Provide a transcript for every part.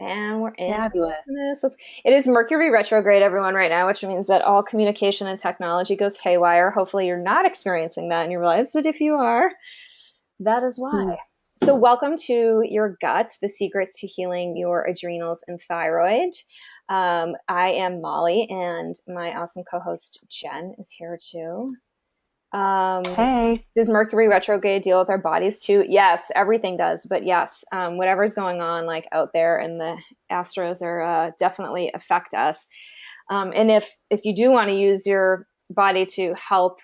And we're in Fabulous. this. It is Mercury retrograde, everyone, right now, which means that all communication and technology goes haywire. Hopefully, you're not experiencing that in your lives, but if you are, that is why. Hmm. So, welcome to Your Gut, the secrets to healing your adrenals and thyroid. I am Molly, and my awesome co host Jen is here too. Um, Hey. does Mercury retrograde deal with our bodies too? Yes, everything does. But yes, whatever's going on like out there in the astros are definitely affect us. And if you do want to use your body to help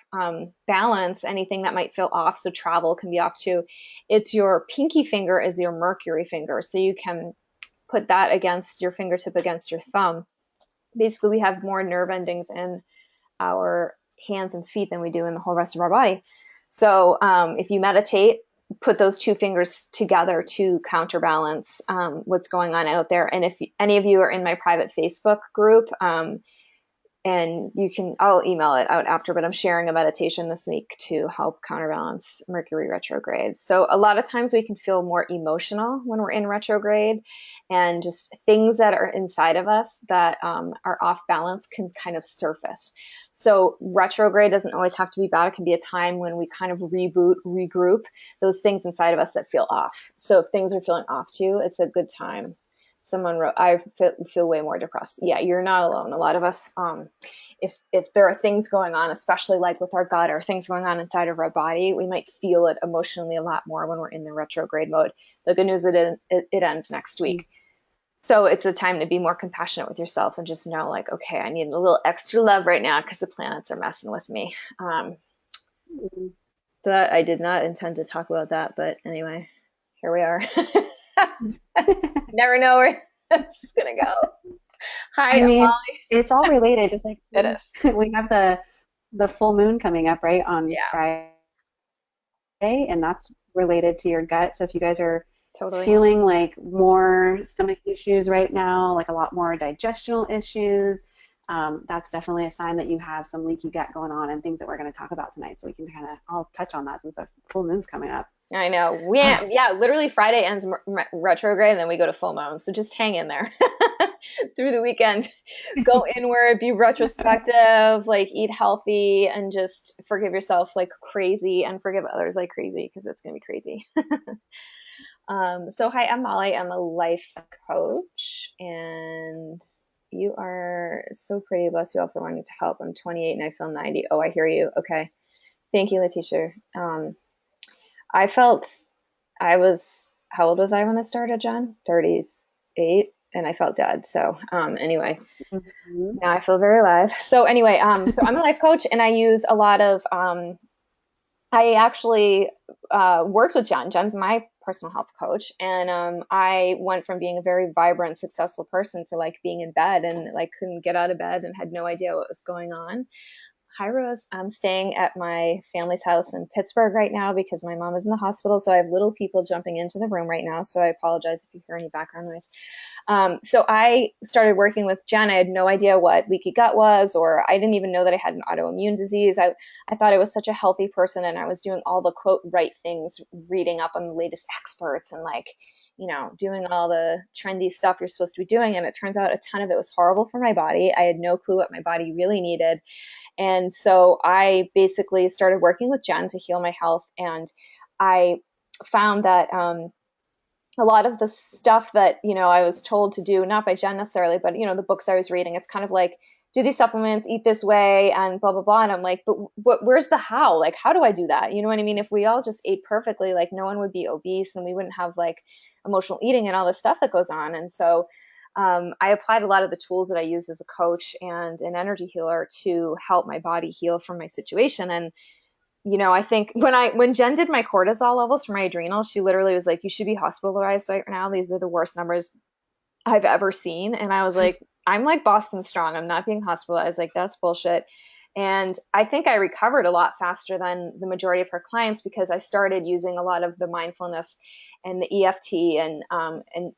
balance anything that might feel off, so travel can be off too. It's your pinky finger is your Mercury finger, so you can put that against your fingertip against your thumb. Basically, we have more nerve endings in our hands and feet than we do in the whole rest of our body. So if you meditate, put those two fingers together to counterbalance what's going on out there. And if any of you are in my private Facebook group, and you can, I'll email it out after, but I'm sharing a meditation this week to help counterbalance Mercury retrograde. So a lot of times we can feel more emotional when we're in retrograde, and just things that are inside of us that are off balance can kind of surface. So retrograde doesn't always have to be bad. It can be a time when we kind of reboot, regroup those things inside of us that feel off. So if things are feeling off too, it's a good time. Someone wrote, I feel way more depressed. Yeah, you're not alone. A lot of us, if there are things going on, especially like with our gut or things going on inside of our body, we might feel it emotionally a lot more when we're in the retrograde mode. The good news is it ends next week. So it's a time to be more compassionate with yourself and just know, like, okay, I need a little extra love right now because the planets are messing with me. Mhm. So that, I did not intend to talk about that, but anyway, here we are. Never know where it's gonna go. Hi, I mean, Molly. it's all related. Just like It is. we have the full moon coming up, right, on Yeah, Friday, and that's related to your gut. So if you guys are totally. feeling like more stomach issues right now, like a lot more digestional issues, that's definitely a sign that you have some leaky gut going on and things that we're going to talk about tonight. So we can kind of all touch on that since the full moon's coming up. I know. Yeah, literally Friday ends retrograde and then we go to full moon. So just hang in there through the weekend. Go inward, be retrospective, like eat healthy and just forgive yourself like crazy and forgive others like crazy because it's going to be crazy. So hi, I'm Molly. I'm a life coach and you are so pretty. Bless you all for wanting to help. I'm 28 and I feel 90. Oh, I hear you. Okay. Thank you, Letitia. I felt I was, how old was I when I started, John? 38, and I felt dead. So, anyway, Mhm. now I feel very alive. So, anyway, so I'm a life coach and I use a lot of, I actually worked with Jen. Jen's my personal health coach. And I went from being a very vibrant, successful person to like being in bed and like couldn't get out of bed and had no idea what was going on. Hi, Rose. I'm staying at my family's house in Pittsburgh right now because my mom is in the hospital. So I have little people jumping into the room right now. So I apologize if you hear any background noise. So I started working with Jen. I had no idea what leaky gut was, or I didn't even know that I had an autoimmune disease. I thought I was such a healthy person and I was doing all the quote right things, reading up on the latest experts and like, doing all the trendy stuff you're supposed to be doing. And it turns out a ton of it was horrible for my body. I had no clue what my body really needed. And so I basically started working with Jen to heal my health. And I found that a lot of the stuff that, I was told to do, not by Jen necessarily, but, the books I was reading, it's kind of like, do these supplements, eat this way, and blah, blah, blah. And I'm like, but where's the how? Like, how do I do that? You know what I mean? If we all just ate perfectly, like no one would be obese and we wouldn't have like emotional eating and all this stuff that goes on. And so I applied a lot of the tools that I use as a coach and an energy healer to help my body heal from my situation. And I think when Jen did my cortisol levels for my adrenals, she literally was like, "You should be hospitalized right now. These are the worst numbers I've ever seen." And I was like, "I'm like Boston strong. I'm not being hospitalized. Like that's bullshit." And I think I recovered a lot faster than the majority of her clients because I started using a lot of the mindfulness and the EFT and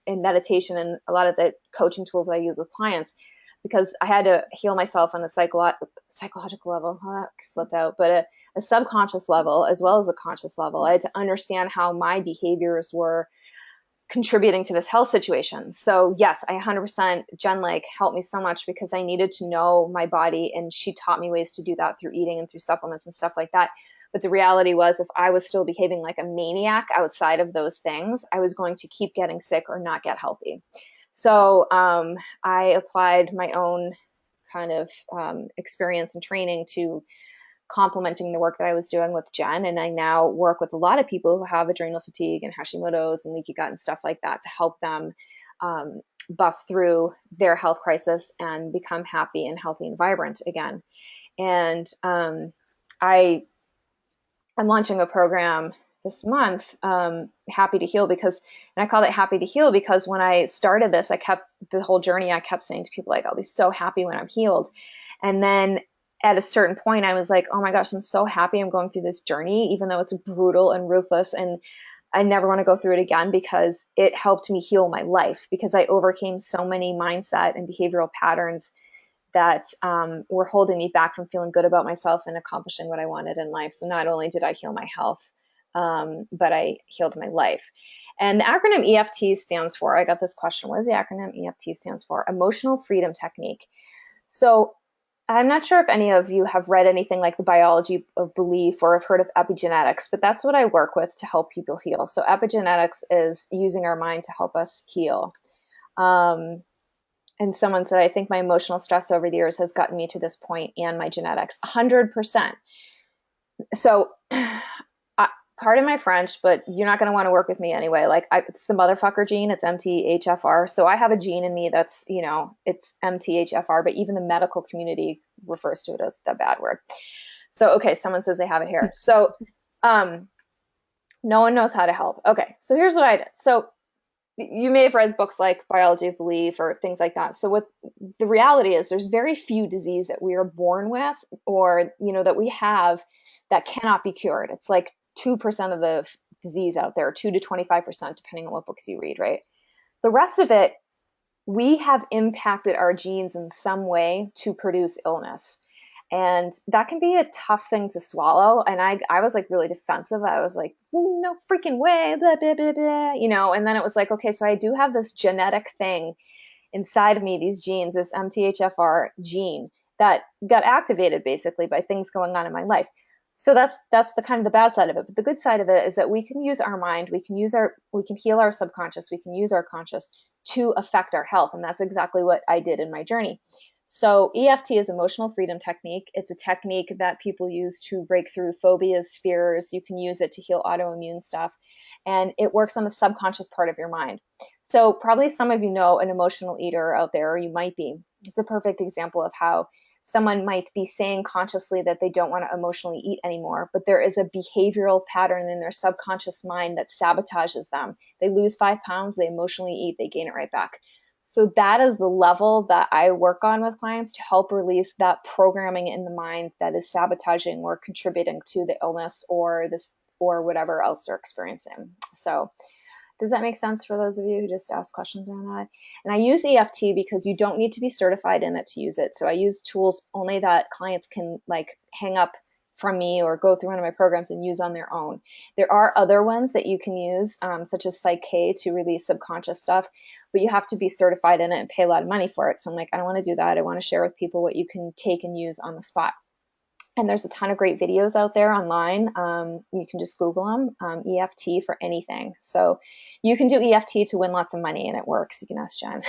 meditation and a lot of the coaching tools that I use with clients because I had to heal myself on a psychological level. Oh, that slipped out, but a subconscious level as well as a conscious level. I had to understand how my behaviors were contributing to this health situation. So yes, I 100%, Jen like helped me so much because I needed to know my body, and she taught me ways to do that through eating and through supplements and stuff like that. But the reality was, if I was still behaving like a maniac outside of those things, I was going to keep getting sick or not get healthy. So I applied my own kind of experience and training to complementing the work that I was doing with Jen. And I now work with a lot of people who have adrenal fatigue and Hashimoto's and leaky gut and stuff like that to help them bust through their health crisis and become happy and healthy and vibrant again. And I'm launching a program this month, Happy to Heal, because, and I called it Happy to Heal because when I started this, the whole journey, I kept saying to people like, I'll be so happy when I'm healed. And then at a certain point, I was like, oh my gosh, I'm so happy I'm going through this journey, even though it's brutal and ruthless. And I never want to go through it again because it helped me heal my life, because I overcame so many mindset and behavioral patterns that were holding me back from feeling good about myself and accomplishing what I wanted in life. So not only did I heal my health, but I healed my life. And the acronym EFT stands for, I got this question, what does the acronym EFT stands for? Emotional Freedom Technique. So I'm not sure if any of you have read anything like The Biology of Belief or have heard of epigenetics, but that's what I work with to help people heal. So epigenetics is using our mind to help us heal. And someone said, I think my emotional stress over the years has gotten me to this point, and my genetics, 100%. So pardon my French, but you're not going to want to work with me anyway. Like it's the motherfucker gene. It's MTHFR. So I have a gene in me that's, it's MTHFR, but even the medical community refers to it as the bad word. So, okay. Someone says they have it here. So, no one knows how to help. Okay. So here's what I did. So you may have read books like Biology of Belief or things like that. So what the reality is, there's very few disease that we are born with or, that we have that cannot be cured. It's like 2% of the disease out there, 2 to 25%, depending on what books you read, right? The rest of it, we have impacted our genes in some way to produce illness. And that can be a tough thing to swallow. And I was like really defensive. I was like, no freaking way, blah, blah, blah, blah, and then it was like, okay, so I do have this genetic thing inside of me, these genes, this MTHFR gene that got activated basically by things going on in my life. So that's the kind of the bad side of it. But the good side of it is that we can use our mind, we can heal our subconscious, we can use our conscious to affect our health. And that's exactly what I did in my journey. So EFT is emotional freedom technique. It's a technique that people use to break through phobias, fears. You can use it to heal autoimmune stuff. And it works on the subconscious part of your mind. So probably some of you know an emotional eater out there, or you might be. It's a perfect example of how someone might be saying consciously that they don't want to emotionally eat anymore, but there is a behavioral pattern in their subconscious mind that sabotages them. They lose 5 pounds, they emotionally eat, they gain it right back. So that is the level that I work on with clients to help release that programming in the mind that is sabotaging or contributing to the illness or whatever else they're experiencing. So does that make sense for those of you who just ask questions around that? And I use EFT because you don't need to be certified in it to use it. So I use tools only that clients can like hang up from me or go through one of my programs and use on their own. There are other ones that you can use, such as Psych-K to release subconscious stuff, but you have to be certified in it and pay a lot of money for it. So I'm like, I don't want to do that. I want to share with people what you can take and use on the spot. And there's a ton of great videos out there online. You can just Google them, EFT for anything. So you can do EFT to win lots of money and it works. You can ask Jen.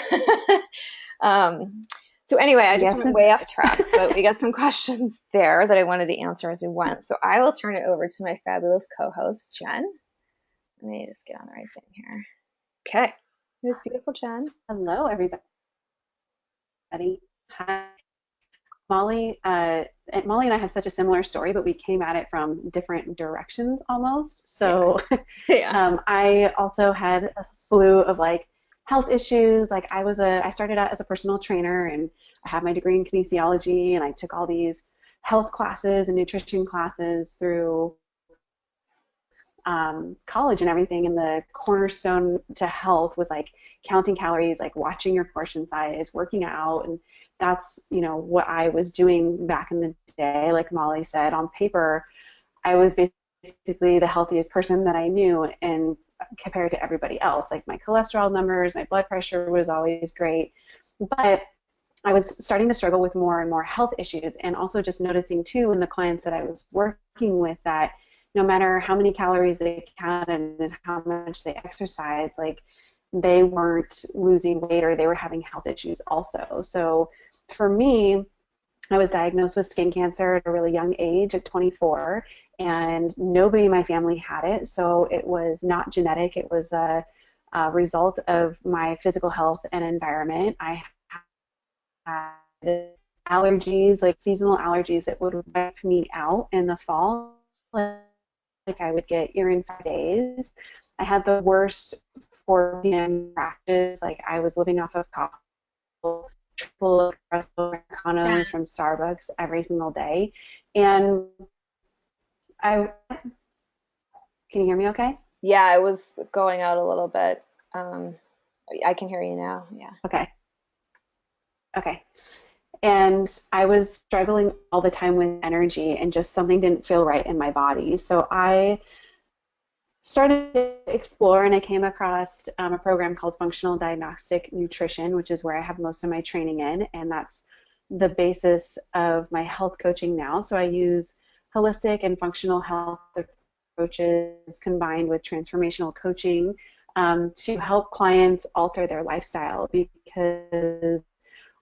So anyway, I just went way off track, but we got some questions there that I wanted to answer as we went. So I will turn it over to my fabulous co-host, Jen. Let me just get on the right thing here. Okay. Here's beautiful Jen. Hello, everybody. Hi. Molly and I have such a similar story, but we came at it from different directions almost. So yeah. I also had a slew of like health issues. Like I started out as a personal trainer and I have my degree in kinesiology and I took all these health classes and nutrition classes through college and everything. And the cornerstone to health was like counting calories, like watching your portion size, working out. And that's, what I was doing back in the day. Like Molly said, on paper, I was basically the healthiest person that I knew. And compared to everybody else. Like my cholesterol numbers, my blood pressure was always great. But I was starting to struggle with more and more health issues, and also just noticing too in the clients that I was working with that no matter how many calories they counted and how much they exercise, like they weren't losing weight or they were having health issues also. So for me, I was diagnosed with skin cancer at a really young age at 24, and nobody in my family had it. So it was not genetic. It was a result of my physical health and environment. I had allergies, like seasonal allergies that would wipe me out in the fall. Like I would get ear in 5 days. I had the worst 4 p.m. crashes. Like I was living off of coffee, triple espresso Yeah. Americanos from Starbucks every single day. And I, can you hear me okay? Yeah, I was going out a little bit. Um, I can hear you now. Yeah. Okay. Okay. And I was struggling all the time with energy and just something didn't feel right in my body. So I started to explore and I came across a program called Functional Diagnostic Nutrition, which is where I have most of my training in. And that's the basis of my health coaching now. So I use holistic and functional health approaches combined with transformational coaching to help clients alter their lifestyle, because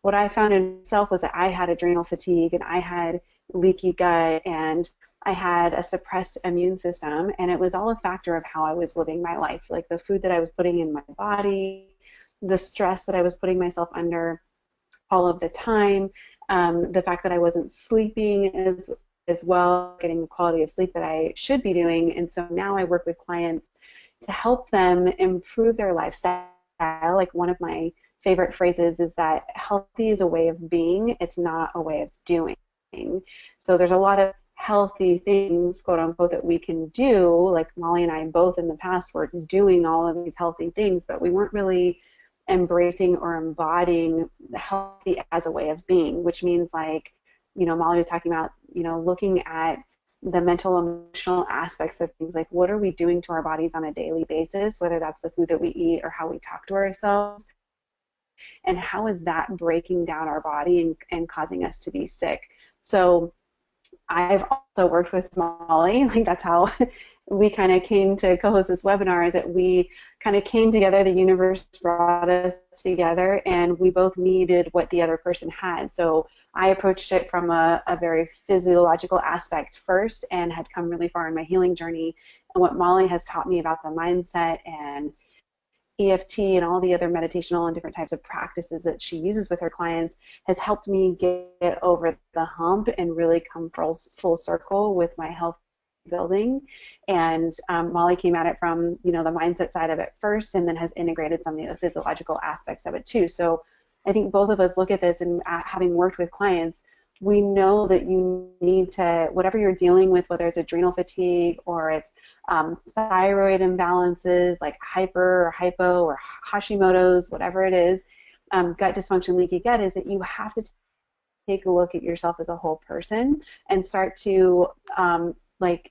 what I found in myself was that I had adrenal fatigue and I had leaky gut and I had a suppressed immune system, and it was all a factor of how I was living my life, like the food that I was putting in my body, the stress that I was putting myself under all of the time, the fact that I wasn't sleeping as well, getting the quality of sleep that I should be doing. And so now I work with clients to help them improve their lifestyle. Like one of my favorite phrases is that healthy is a way of being, it's not a way of doing. So there's a lot of healthy things, quote unquote, that we can do. Like Molly and I both in the past were doing all of these healthy things, but we weren't really embracing or embodying healthy as a way of being, which means like, Molly was talking about, looking at the mental emotional aspects of things, like what are we doing to our bodies on a daily basis, whether that's the food that we eat or how we talk to ourselves, and how is that breaking down our body and causing us to be sick. So I've also worked with Molly. Like that's how we kind of came to co-host this webinar, is that we kind of came together, the universe brought us together, and we both needed what the other person had. So I approached it from a very physiological aspect first and had come really far in my healing journey. And what Molly has taught me about the mindset and EFT and all the other meditational and different types of practices that she uses with her clients has helped me get over the hump and really come full circle with my health building. And Molly came at it from the mindset side of it first, and then has integrated some of the physiological aspects of it too. So I think both of us look at this, and having worked with clients, we know that you need to, whatever you're dealing with, whether it's adrenal fatigue or it's thyroid imbalances like hyper or hypo or Hashimoto's, whatever it is, gut dysfunction, leaky gut, is that you have to take a look at yourself as a whole person and start to like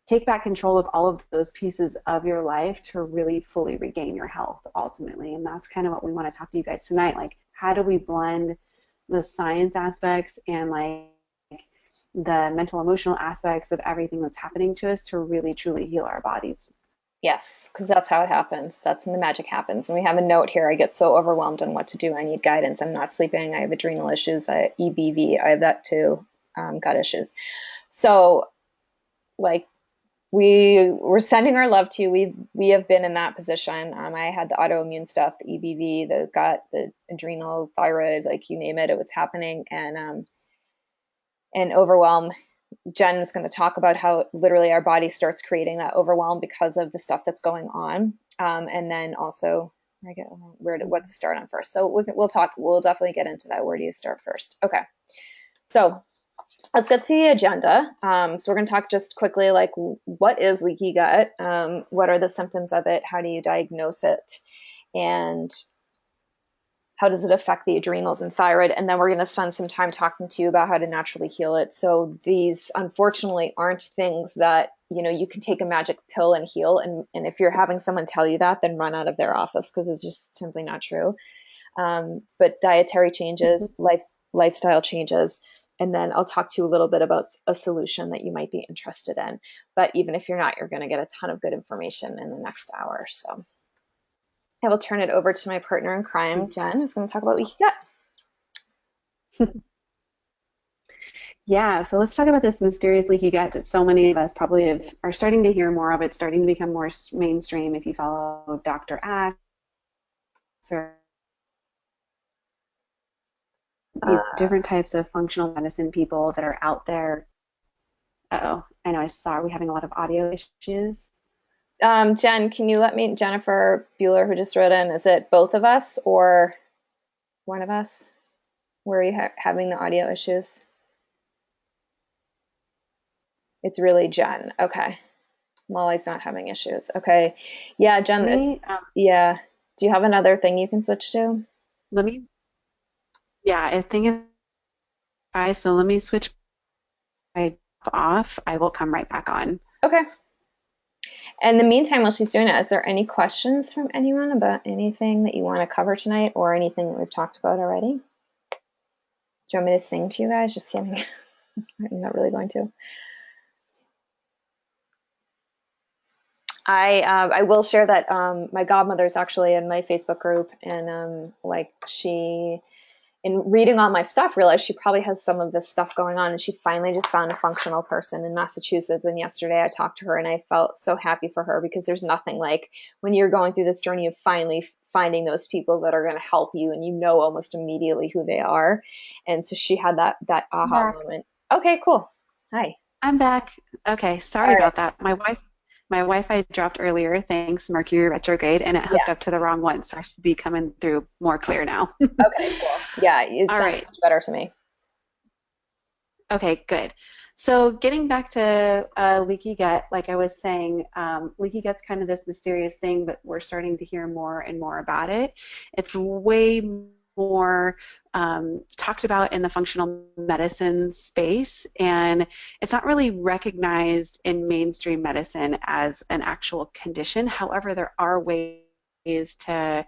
take back control of all of those pieces of your life to really fully regain your health ultimately. And that's kind of what we want to talk to you guys tonight. Like, how do we blend the science aspects and like the mental emotional aspects of everything that's happening to us to really truly heal our bodies? Yes, because that's how it happens. That's when the magic happens. And we have a note here. I get so overwhelmed on what to do. I need guidance. I'm not sleeping. I have adrenal issues. EBV. I have that too. Gut issues. So, like, we're sending our love to you. We have been in that position. I had the autoimmune stuff, the EBV, the gut, the adrenal, thyroid, like you name it. It was happening, and overwhelm. Jen is going to talk about how literally our body starts creating that overwhelm because of the stuff that's going on. And then also, what to start on first. So we'll talk. We'll definitely get into that. Where do you start first? Okay. So let's get to the agenda. So we're going to talk just quickly, like, what is leaky gut? What are the symptoms of it? How do you diagnose it? And how does it affect the adrenals and thyroid? And then we're going to spend some time talking to you about how to naturally heal it. So these, unfortunately, aren't things that, you can take a magic pill and heal. And if you're having someone tell you that, then run out of their office, because it's just simply not true. But dietary changes, lifestyle changes, and then I'll talk to you a little bit about a solution that you might be interested in. But even if you're not, you're going to get a ton of good information in the next hour. So I will turn it over to my partner in crime, Jen, who's going to talk about leaky gut. Yeah, so let's talk about this mysterious leaky gut that so many of us probably are starting to hear more of. It's starting to become more mainstream if you follow Dr. Axe or different types of functional medicine people that are out there. Uh-oh, I know we're having a lot of audio issues. Jen, can you let me, Jennifer Bueller, who just wrote in, is it both of us or one of us? Where are you having the audio issues? It's really Jen. Okay. Molly's not having issues. Okay. Yeah, Jen, yeah. Do you have another thing you can switch to? Let me, yeah, I think it's so let me switch off. I will come right back on. Okay. In the meantime, while she's doing it, is there any questions from anyone about anything that you want to cover tonight or anything that we've talked about already? Do you want me to sing to you guys? Just kidding. I'm not really going to. I will share that my godmother's actually in my Facebook group, and she, in reading all my stuff, realized she probably has some of this stuff going on, and she finally just found a functional person in Massachusetts. And yesterday I talked to her, and I felt so happy for her, because there's nothing like when you're going through this journey of finally finding those people that are going to help you, and almost immediately who they are. And so she had that aha moment. Okay, cool. Hi. I'm back. Okay, sorry about that. My Wi-Fi dropped earlier, thanks Mercury retrograde, and it hooked up to the wrong one, so I should be coming through more clear now. Okay, cool. Yeah, it sounds much better to me. Okay, good. So getting back to leaky gut, like I was saying, leaky gut's kind of this mysterious thing, but we're starting to hear more and more about it. It's way more talked about in the functional medicine space, and it's not really recognized in mainstream medicine as an actual condition. However, there are ways to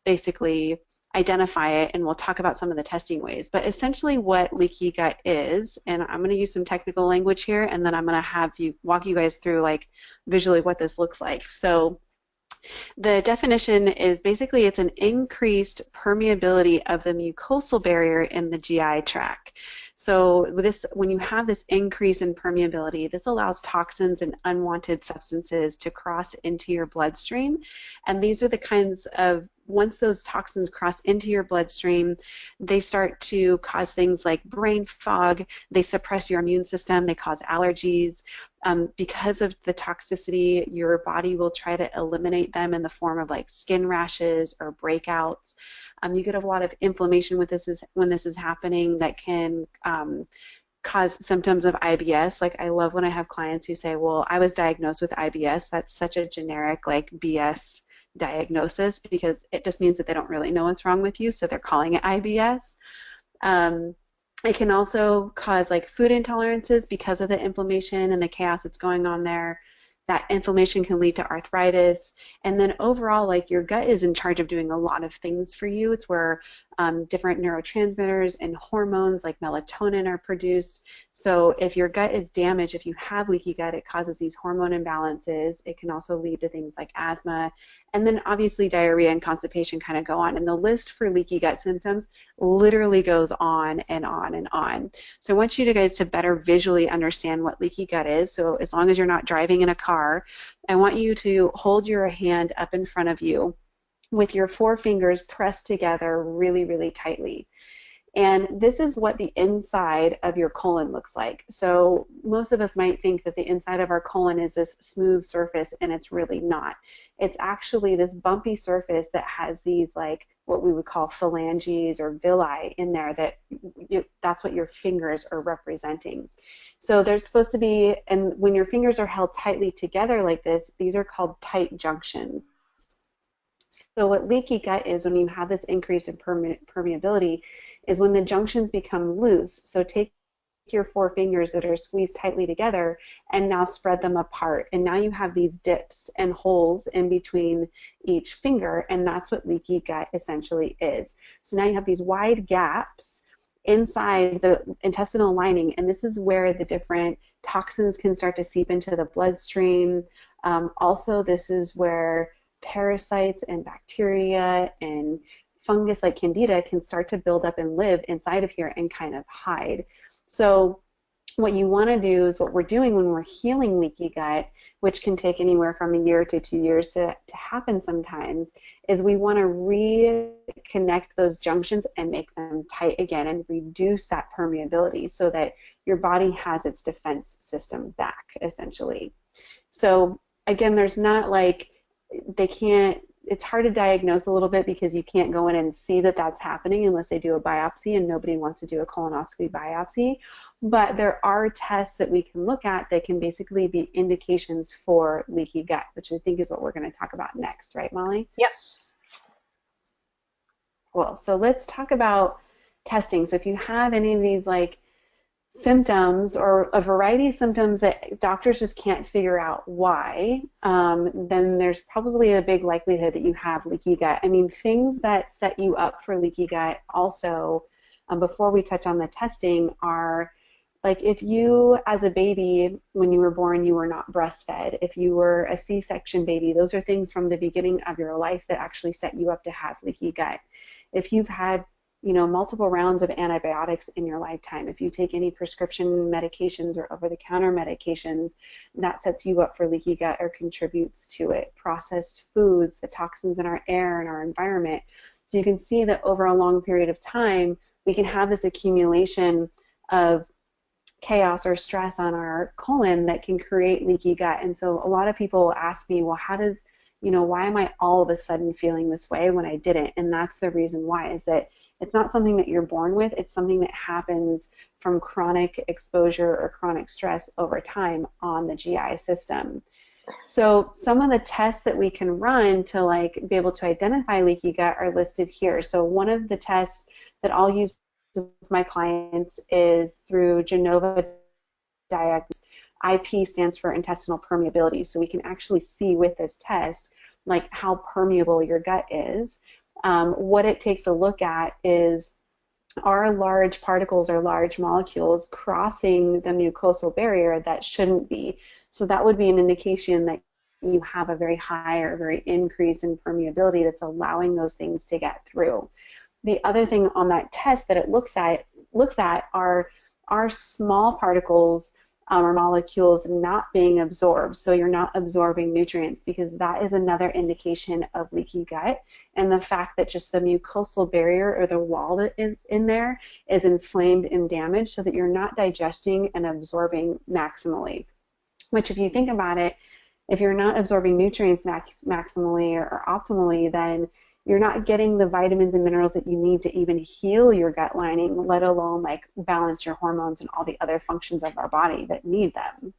basically identify it, and we'll talk about some of the testing ways. But essentially what leaky gut is, and I'm going to use some technical language here, and then I'm going to have you walk you guys through like visually what this looks like. So the definition is basically it's an increased permeability of the mucosal barrier in the GI tract. So when you have this increase in permeability, this allows toxins and unwanted substances to cross into your bloodstream. And these are the kinds of, once those toxins cross into your bloodstream, they start to cause things like brain fog, they suppress your immune system, they cause allergies. Because of the toxicity, your body will try to eliminate them in the form of like skin rashes or breakouts. You get a lot of inflammation with when this is happening that can cause symptoms of IBS. Like I love when I have clients who say, well, I was diagnosed with IBS. That's such a generic like BS diagnosis, because it just means that they don't really know what's wrong with you, so they're calling it IBS. It can also cause like food intolerances because of the inflammation and the chaos that's going on there. That inflammation can lead to arthritis. And then overall, like your gut is in charge of doing a lot of things for you. It's where different neurotransmitters and hormones like melatonin are produced. So if your gut is damaged, if you have leaky gut, it causes these hormone imbalances. It can also lead to things like asthma. And then obviously diarrhea and constipation kind of go on. And the list for leaky gut symptoms literally goes on and on and on. So I want you guys to better visually understand what leaky gut is. So as long as you're not driving in a car, I want you to hold your hand up in front of you with your 4 fingers pressed together really, really tightly. And this is what the inside of your colon looks like. So most of us might think that the inside of our colon is this smooth surface, and it's really not. It's actually this bumpy surface that has these like what we would call phalanges or villi in there, that's what your fingers are representing. So there's supposed to be, and when your fingers are held tightly together like this, these are called tight junctions. So what leaky gut is, when you have this increase in permeability, is when the junctions become loose. So take your four fingers that are squeezed tightly together and now spread them apart. And now you have these dips and holes in between each finger, and that's what leaky gut essentially is. So now you have these wide gaps inside the intestinal lining, and this is where the different toxins can start to seep into the bloodstream. Also, this is where parasites and bacteria and fungus like candida can start to build up and live inside of here and kind of hide. So what you want to do is what we're doing when we're healing leaky gut, which can take anywhere from a year to 2 years to happen sometimes, is we want to reconnect those junctions and make them tight again and reduce that permeability so that your body has its defense system back, essentially. So again, there's not like, they can't, it's hard to diagnose a little bit because you can't go in and see that that's happening unless they do a biopsy, and nobody wants to do a colonoscopy biopsy. But there are tests that we can look at that can basically be indications for leaky gut, which I think is what we're going to talk about next, right, Molly? Yep. Cool. So let's talk about testing. So if you have any of these like symptoms or a variety of symptoms that doctors just can't figure out why, then there's probably a big likelihood that you have leaky gut. I mean, things that set you up for leaky gut also, before we touch on the testing, are like if you, as a baby, when you were born, you were not breastfed. If you were a C-section baby, those are things from the beginning of your life that actually set you up to have leaky gut. If you've had multiple rounds of antibiotics in your lifetime, if you take any prescription medications or over-the-counter medications, that sets you up for leaky gut or contributes to it. Processed foods, the toxins in our air and our environment. So you can see that over a long period of time, we can have this accumulation of chaos or stress on our colon that can create leaky gut. And so a lot of people ask me, well, how does, why am I all of a sudden feeling this way when I didn't? And that's the reason why, is that it's not something that you're born with. It's something that happens from chronic exposure or chronic stress over time on the GI system. So some of the tests that we can run to like be able to identify leaky gut are listed here. So one of the tests that I'll use with my clients is through Genova Diagnostics. IP stands for intestinal permeability. So we can actually see with this test like how permeable your gut is. What it takes a look at is, are large particles or large molecules crossing the mucosal barrier that shouldn't be? So that would be an indication that you have a very high or very increase in permeability that's allowing those things to get through. The other thing on that test that it looks at are small particles or molecules not being absorbed. So you're not absorbing nutrients, because that is another indication of leaky gut. And the fact that just the mucosal barrier or the wall that is in there is inflamed and damaged, so that you're not digesting and absorbing maximally. Which, if you think about it, if you're not absorbing nutrients maximally or optimally, then you're not getting the vitamins and minerals that you need to even heal your gut lining, let alone like balance your hormones and all the other functions of our body that need them.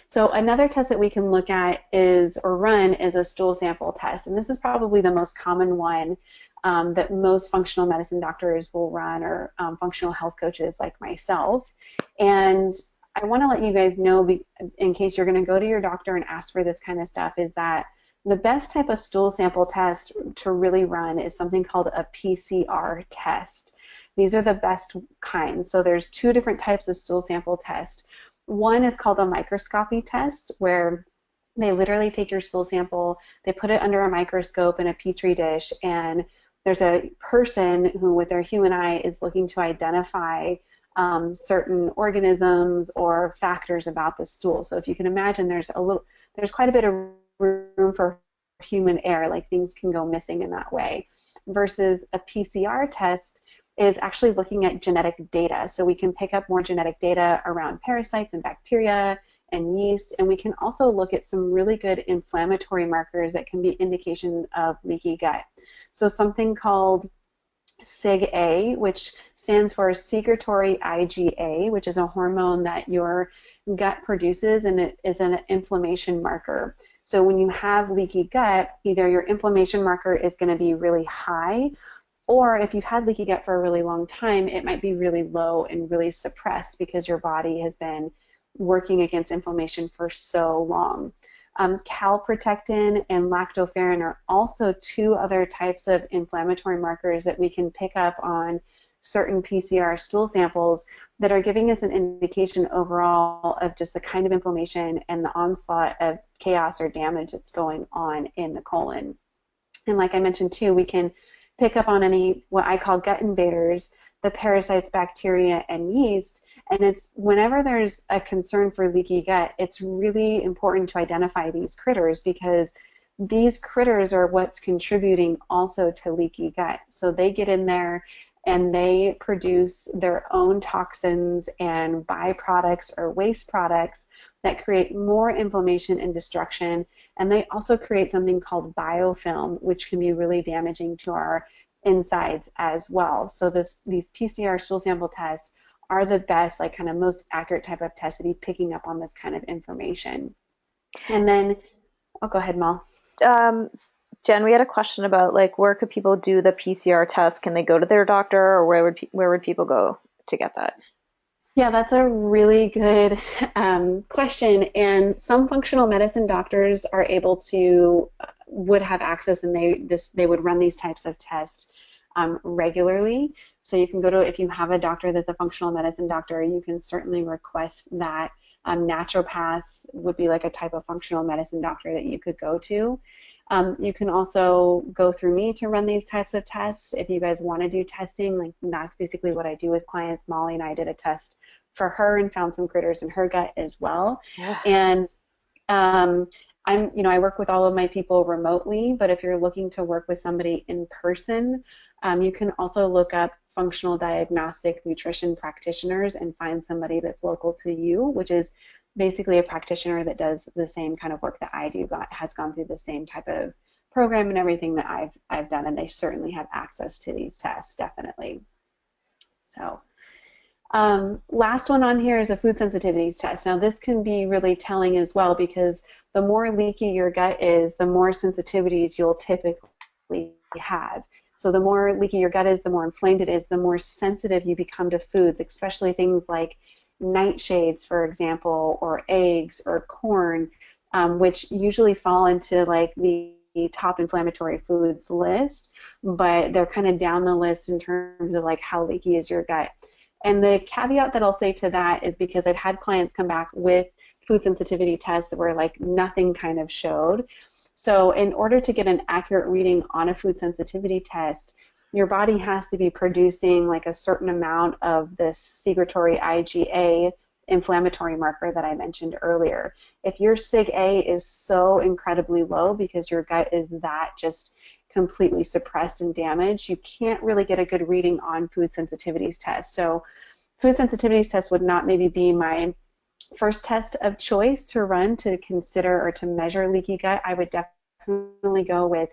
So another test that we can look at is, or run, is a stool sample test. And this is probably the most common one that most functional medicine doctors will run, or functional health coaches like myself. And I want to let you guys know, in case you're going to go to your doctor and ask for this kind of stuff, is that the best type of stool sample test to really run is something called a PCR test. These are the best kinds. So there's two different types of stool sample test. One is called a microscopy test, where they literally take your stool sample, they put it under a microscope in a petri dish, and there's a person who with their human eye is looking to identify certain organisms or factors about the stool. So if you can imagine, there's quite a bit of room for human error, like things can go missing in that way. Versus a PCR test is actually looking at genetic data. So we can pick up more genetic data around parasites and bacteria and yeast, and we can also look at some really good inflammatory markers that can be indication of leaky gut. So something called SIG-A, which stands for secretory IgA, which is a hormone that your gut produces, and it is an inflammation marker. So when you have leaky gut, either your inflammation marker is going to be really high, or if you've had leaky gut for a really long time, it might be really low and really suppressed because your body has been working against inflammation for so long. Calprotectin and lactoferrin are also two other types of inflammatory markers that we can pick up on certain PCR stool samples that are giving us an indication overall of just the kind of inflammation and the onslaught of chaos or damage that's going on in the colon. And like I mentioned too, we can pick up on any what I call gut invaders, the parasites, bacteria, and yeast. And it's whenever there's a concern for leaky gut, it's really important to identify these critters, because these critters are what's contributing also to leaky gut. So they get in there and they produce their own toxins and byproducts or waste products that create more inflammation and destruction. And they also create something called biofilm, which can be really damaging to our insides as well. So these PCR stool sample tests are the best, like kind of most accurate type of test to be picking up on this kind of information. And then, oh, go ahead, Mal. Um, Jen, we had a question about like where could people do the PCR test? Can they go to their doctor, or where would people go to get that? Yeah, that's a really good question. And some functional medicine doctors are able to would have access, and they would run these types of tests regularly. So you can go to, if you have a doctor that's a functional medicine doctor, you can certainly request that. Naturopaths would be like a type of functional medicine doctor that you could go to. You can also go through me to run these types of tests. If you guys want to do testing, like that's basically what I do with clients. Molly and I did a test for her and found some critters in her gut as well. Yeah. And I work with all of my people remotely, but if you're looking to work with somebody in person, you can also look up functional diagnostic nutrition practitioners and find somebody that's local to you, which is basically a practitioner that does the same kind of work that I do, has gone through the same type of program and everything that I've done, and they certainly have access to these tests, definitely. So last one on here is a food sensitivities test. Now this can be really telling as well, because the more leaky your gut is, the more sensitivities you'll typically have. So the more leaky your gut is, the more inflamed it is, the more sensitive you become to foods, especially things like nightshades, for example, or eggs or corn, which usually fall into like the top inflammatory foods list, but they're kind of down the list in terms of like how leaky is your gut. And the caveat that I'll say to that is because I've had clients come back with food sensitivity tests where like nothing kind of showed. So in order to get an accurate reading on a food sensitivity test, your body has to be producing like a certain amount of this secretory IgA inflammatory marker that I mentioned earlier. If your SIG-A is so incredibly low because your gut is that just completely suppressed and damaged, you can't really get a good reading on food sensitivities tests. So food sensitivities test would not maybe be my first test of choice to run to consider or to measure leaky gut. I would definitely go with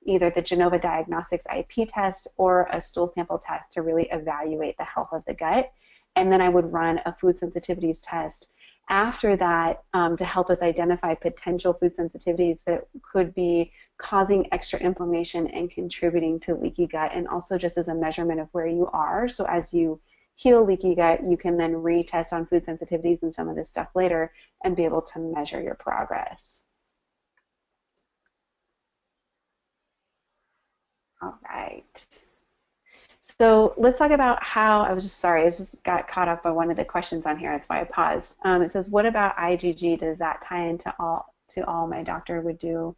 either the Genova Diagnostics IP test or a stool sample test to really evaluate the health of the gut. And then I would run a food sensitivities test after that to help us identify potential food sensitivities that could be causing extra inflammation and contributing to leaky gut, and also just as a measurement of where you are. So as you heal leaky gut, you can then retest on food sensitivities and some of this stuff later and be able to measure your progress. All right. So let's talk about how, I just got caught up by one of the questions on here. That's why I paused. It says, what about IgG? Does that tie into all my doctor would do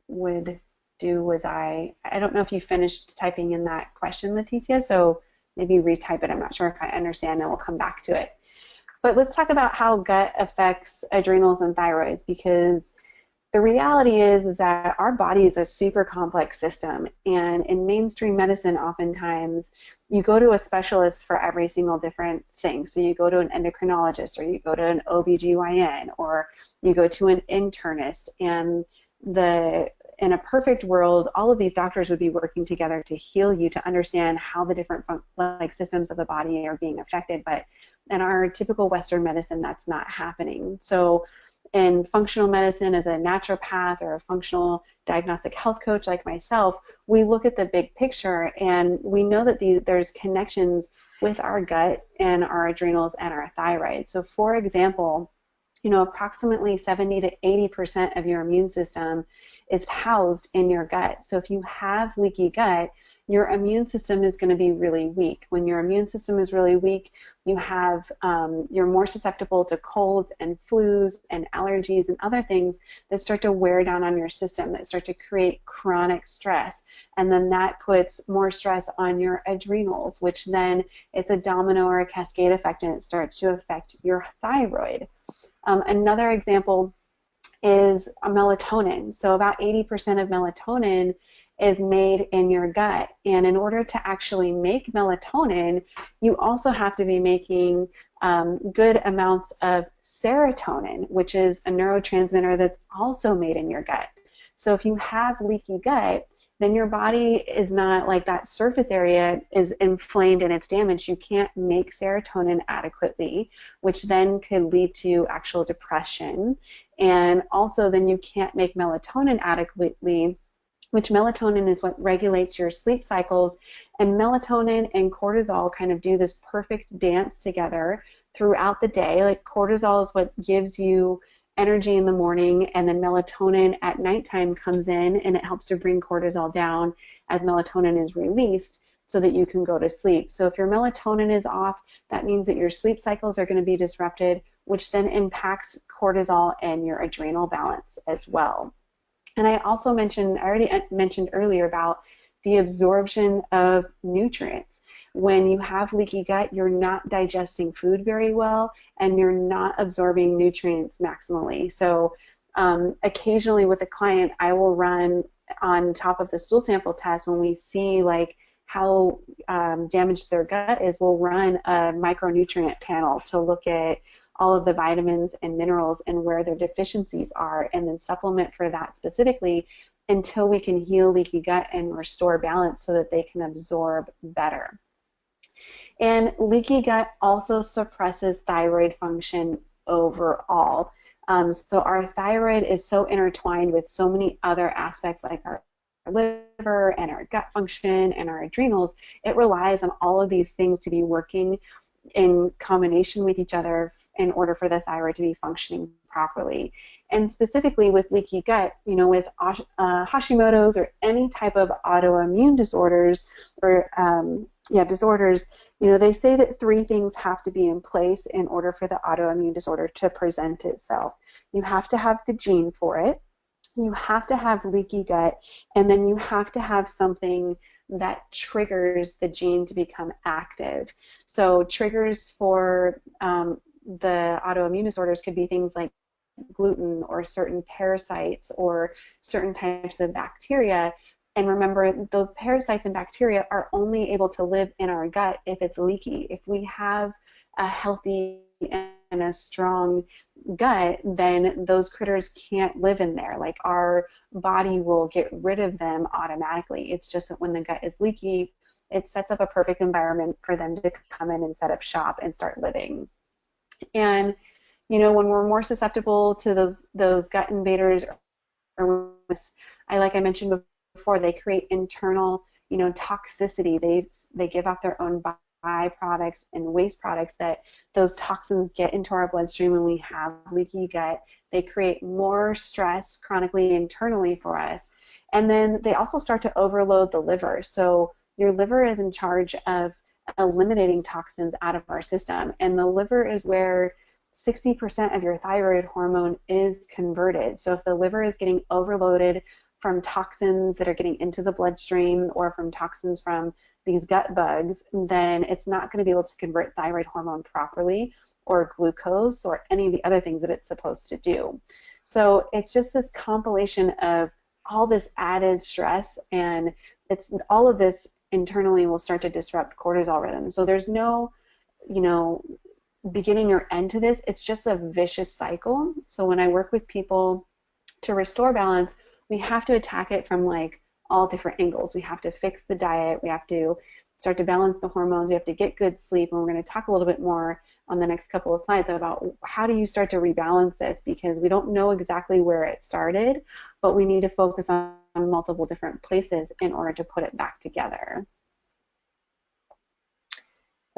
was I don't know if you finished typing in that question, Leticia, so maybe retype it. I'm not sure if I understand, and we'll come back to it. But let's talk about how gut affects adrenals and thyroids, because the reality is that our body is a super complex system, and in mainstream medicine, oftentimes you go to a specialist for every single different thing. So you go to an endocrinologist, or you go to an OBGYN, or you go to an internist, and in a perfect world, all of these doctors would be working together to heal you, to understand how the different systems of the body are being affected. But in our typical Western medicine, that's not happening. So in functional medicine as a naturopath or a functional diagnostic health coach like myself, we look at the big picture and we know that there's connections with our gut and our adrenals and our thyroid. So for example, approximately 70 to 80% of your immune system is housed in your gut. So if you have leaky gut, your immune system is going to be really weak. When your immune system is really weak, you're more susceptible to colds and flus and allergies and other things that start to wear down on your system, that start to create chronic stress. And then that puts more stress on your adrenals, which then it's a domino or a cascade effect, and it starts to affect your thyroid. Another example is melatonin. So about 80% of melatonin is made in your gut. And in order to actually make melatonin, you also have to be making good amounts of serotonin, which is a neurotransmitter that's also made in your gut. So if you have leaky gut, then your body is not like that surface area is inflamed and it's damaged. You can't make serotonin adequately, which then could lead to actual depression. And also then you can't make melatonin adequately, which melatonin is what regulates your sleep cycles. And melatonin and cortisol kind of do this perfect dance together throughout the day. Like cortisol is what gives you energy in the morning, and then melatonin at nighttime comes in and it helps to bring cortisol down as melatonin is released so that you can go to sleep. So if your melatonin is off, that means that your sleep cycles are going to be disrupted, which then impacts cortisol and your adrenal balance as well. And I already mentioned earlier about the absorption of nutrients. When you have leaky gut, you're not digesting food very well and you're not absorbing nutrients maximally. So occasionally with a client, I will run on top of the stool sample test when we see like how damaged their gut is, we'll run a micronutrient panel to look at all of the vitamins and minerals and where their deficiencies are, and then supplement for that specifically until we can heal leaky gut and restore balance so that they can absorb better. And leaky gut also suppresses thyroid function overall. So our thyroid is so intertwined with so many other aspects like our liver and our gut function and our adrenals. It relies on all of these things to be working in combination with each other in order for the thyroid to be functioning properly. And specifically with leaky gut, with Hashimoto's or any type of autoimmune disorders or disorders, they say that 3 things have to be in place in order for the autoimmune disorder to present itself. You have to have the gene for it, you have to have leaky gut, and then you have to have something that triggers the gene to become active. So triggers for the autoimmune disorders could be things like gluten or certain parasites or certain types of bacteria. And remember, those parasites and bacteria are only able to live in our gut if it's leaky. If we have a healthy and a strong gut, then those critters can't live in there. Like our body will get rid of them automatically. It's just that when the gut is leaky, it sets up a perfect environment for them to come in and set up shop and start living. And when we're more susceptible to those gut invaders, or like I mentioned before, they create internal, toxicity. They give off their own byproducts and waste products that those toxins get into our bloodstream when we have leaky gut. They create more stress chronically internally for us. And then they also start to overload the liver. So your liver is in charge of eliminating toxins out of our system. And the liver is where 60% of your thyroid hormone is converted. So if the liver is getting overloaded from toxins that are getting into the bloodstream or from toxins from these gut bugs, then it's not going to be able to convert thyroid hormone properly or glucose or any of the other things that it's supposed to do. So it's just this compilation of all this added stress, and it's all of this internally will start to disrupt cortisol rhythm. So there's no, beginning or end to this. It's just a vicious cycle. So when I work with people to restore balance, we have to attack it from like all different angles. We have to fix the diet. We have to start to balance the hormones. We have to get good sleep. And we're going to talk a little bit more on the next couple of slides about how do you start to rebalance this, because we don't know exactly where it started, but we need to focus on multiple different places in order to put it back together.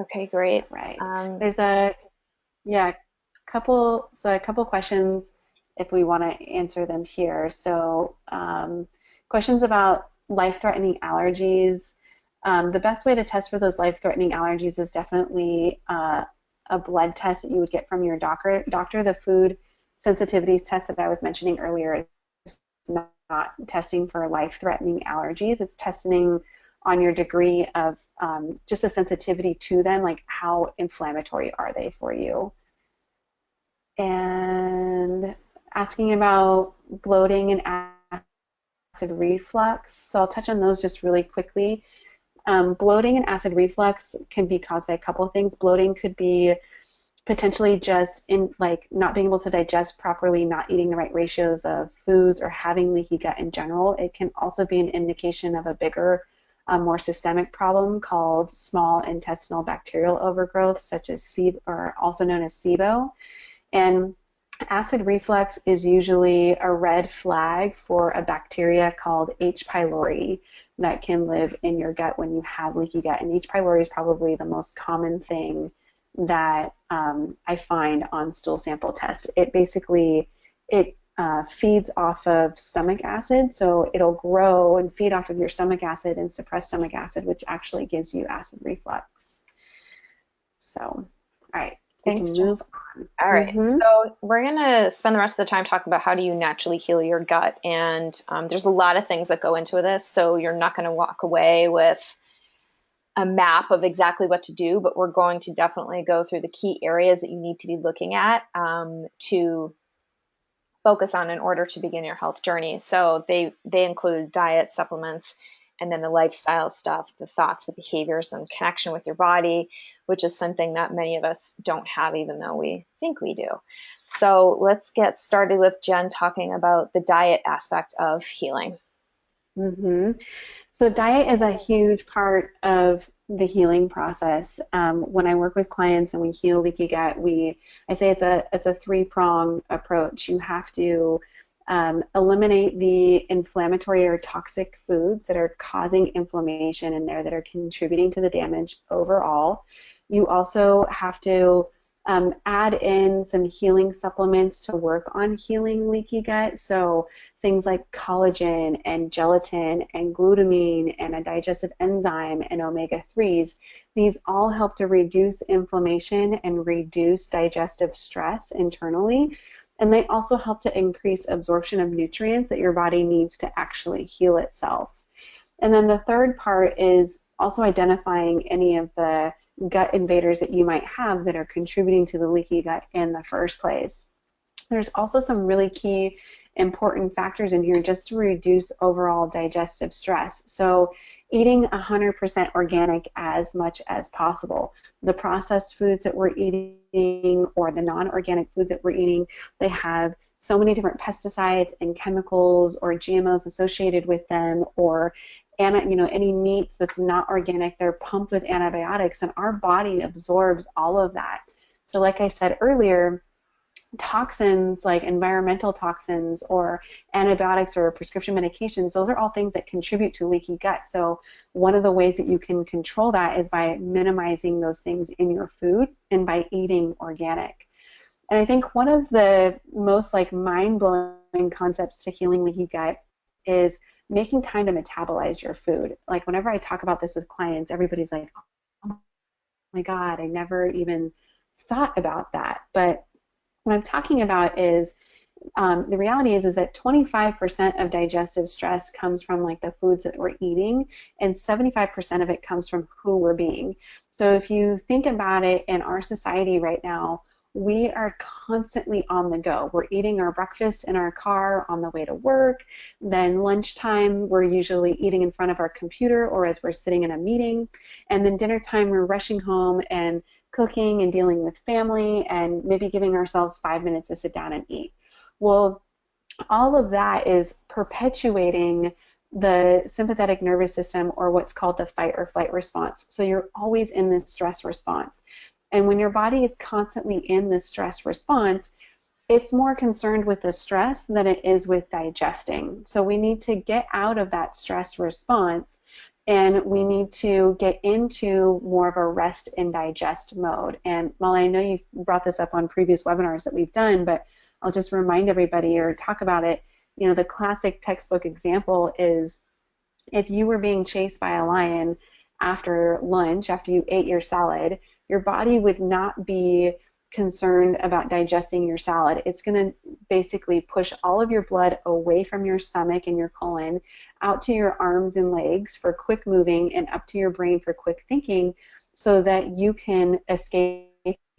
Okay, great. Right. There's a couple questions if we want to answer them here. So questions about life-threatening allergies. The best way to test for those life-threatening allergies is definitely a blood test that you would get from your doctor. The food sensitivities test that I was mentioning earlier is not testing for life-threatening allergies. It's testing on your degree of just a sensitivity to them, like how inflammatory are they for you. And asking about bloating and acid reflux. So I'll touch on those just really quickly. Bloating and acid reflux can be caused by a couple of things. Bloating could be potentially just in like not being able to digest properly, not eating the right ratios of foods, or having leaky gut in general. It can also be an indication of a bigger, more systemic problem called small intestinal bacterial overgrowth, such as or also known as SIBO. And acid reflux is usually a red flag for a bacteria called H. pylori that can live in your gut when you have leaky gut. And H. pylori is probably the most common thing that I find on stool sample tests. It basically, feeds off of stomach acid, so it'll grow and feed off of your stomach acid and suppress stomach acid, which actually gives you acid reflux. So, all right. Thanks, move on. All right. So we're going to spend the rest of the time talking about how do you naturally heal your gut. And there's a lot of things that go into this. So you're not going to walk away with a map of exactly what to do, but we're going to definitely go through the key areas that you need to be looking at to focus on in order to begin your health journey. So they include diet, supplements, and then the lifestyle stuff, the thoughts, the behaviors, and connection with your body, which is something that many of us don't have, even though we think we do. So let's get started with Jen talking about the diet aspect of healing. So diet is a huge part of the healing process. When I work with clients and we heal leaky gut, I say it's a three-prong approach. You have to eliminate the inflammatory or toxic foods that are causing inflammation in there, that are contributing to the damage overall. You also have to add in some healing supplements to work on healing leaky gut. So things like collagen and gelatin and glutamine and a digestive enzyme and omega-3s, these all help to reduce inflammation and reduce digestive stress internally. And they also help to increase absorption of nutrients that your body needs to actually heal itself. And then the third part is also identifying any of the gut invaders that you might have that are contributing to the leaky gut in the first place. There's also some really key important factors in here just to reduce overall digestive stress. So eating 100% organic as much as possible. The processed foods that we're eating or the non-organic foods that we're eating, they have so many different pesticides and chemicals or GMOs associated with them, or any meats that's not organic, they're pumped with antibiotics, and our body absorbs all of that. So like I said earlier, toxins like environmental toxins or antibiotics or prescription medications, those are all things that contribute to leaky gut. So one of the ways that you can control that is by minimizing those things in your food and by eating organic. And I think one of the most mind-blowing concepts to healing leaky gut is making time to metabolize your food. Like whenever I talk about this with clients, everybody's like, oh my God, I never even thought about that. But what I'm talking about is the reality is that 25% of digestive stress comes from the foods that we're eating, and 75% of it comes from who we're being. So if you think about it, in our society right now, we are constantly on the go. We're eating our breakfast in our car on the way to work. Then lunchtime, we're usually eating in front of our computer or as we're sitting in a meeting. And then dinner time, we're rushing home and cooking and dealing with family and maybe giving ourselves 5 minutes to sit down and eat. Well, all of that is perpetuating the sympathetic nervous system, or what's called the fight or flight response. So you're always in this stress response. And when your body is constantly in this stress response, it's more concerned with the stress than it is with digesting. So we need to get out of that stress response, and we need to get into more of a rest and digest mode. And while I know you've brought this up on previous webinars that we've done, but I'll just remind everybody or talk about it. You know, the classic textbook example is if you were being chased by a lion after lunch, after you ate your salad, your body would not be concerned about digesting your salad. It's going to basically push all of your blood away from your stomach and your colon out to your arms and legs for quick moving and up to your brain for quick thinking so that you can escape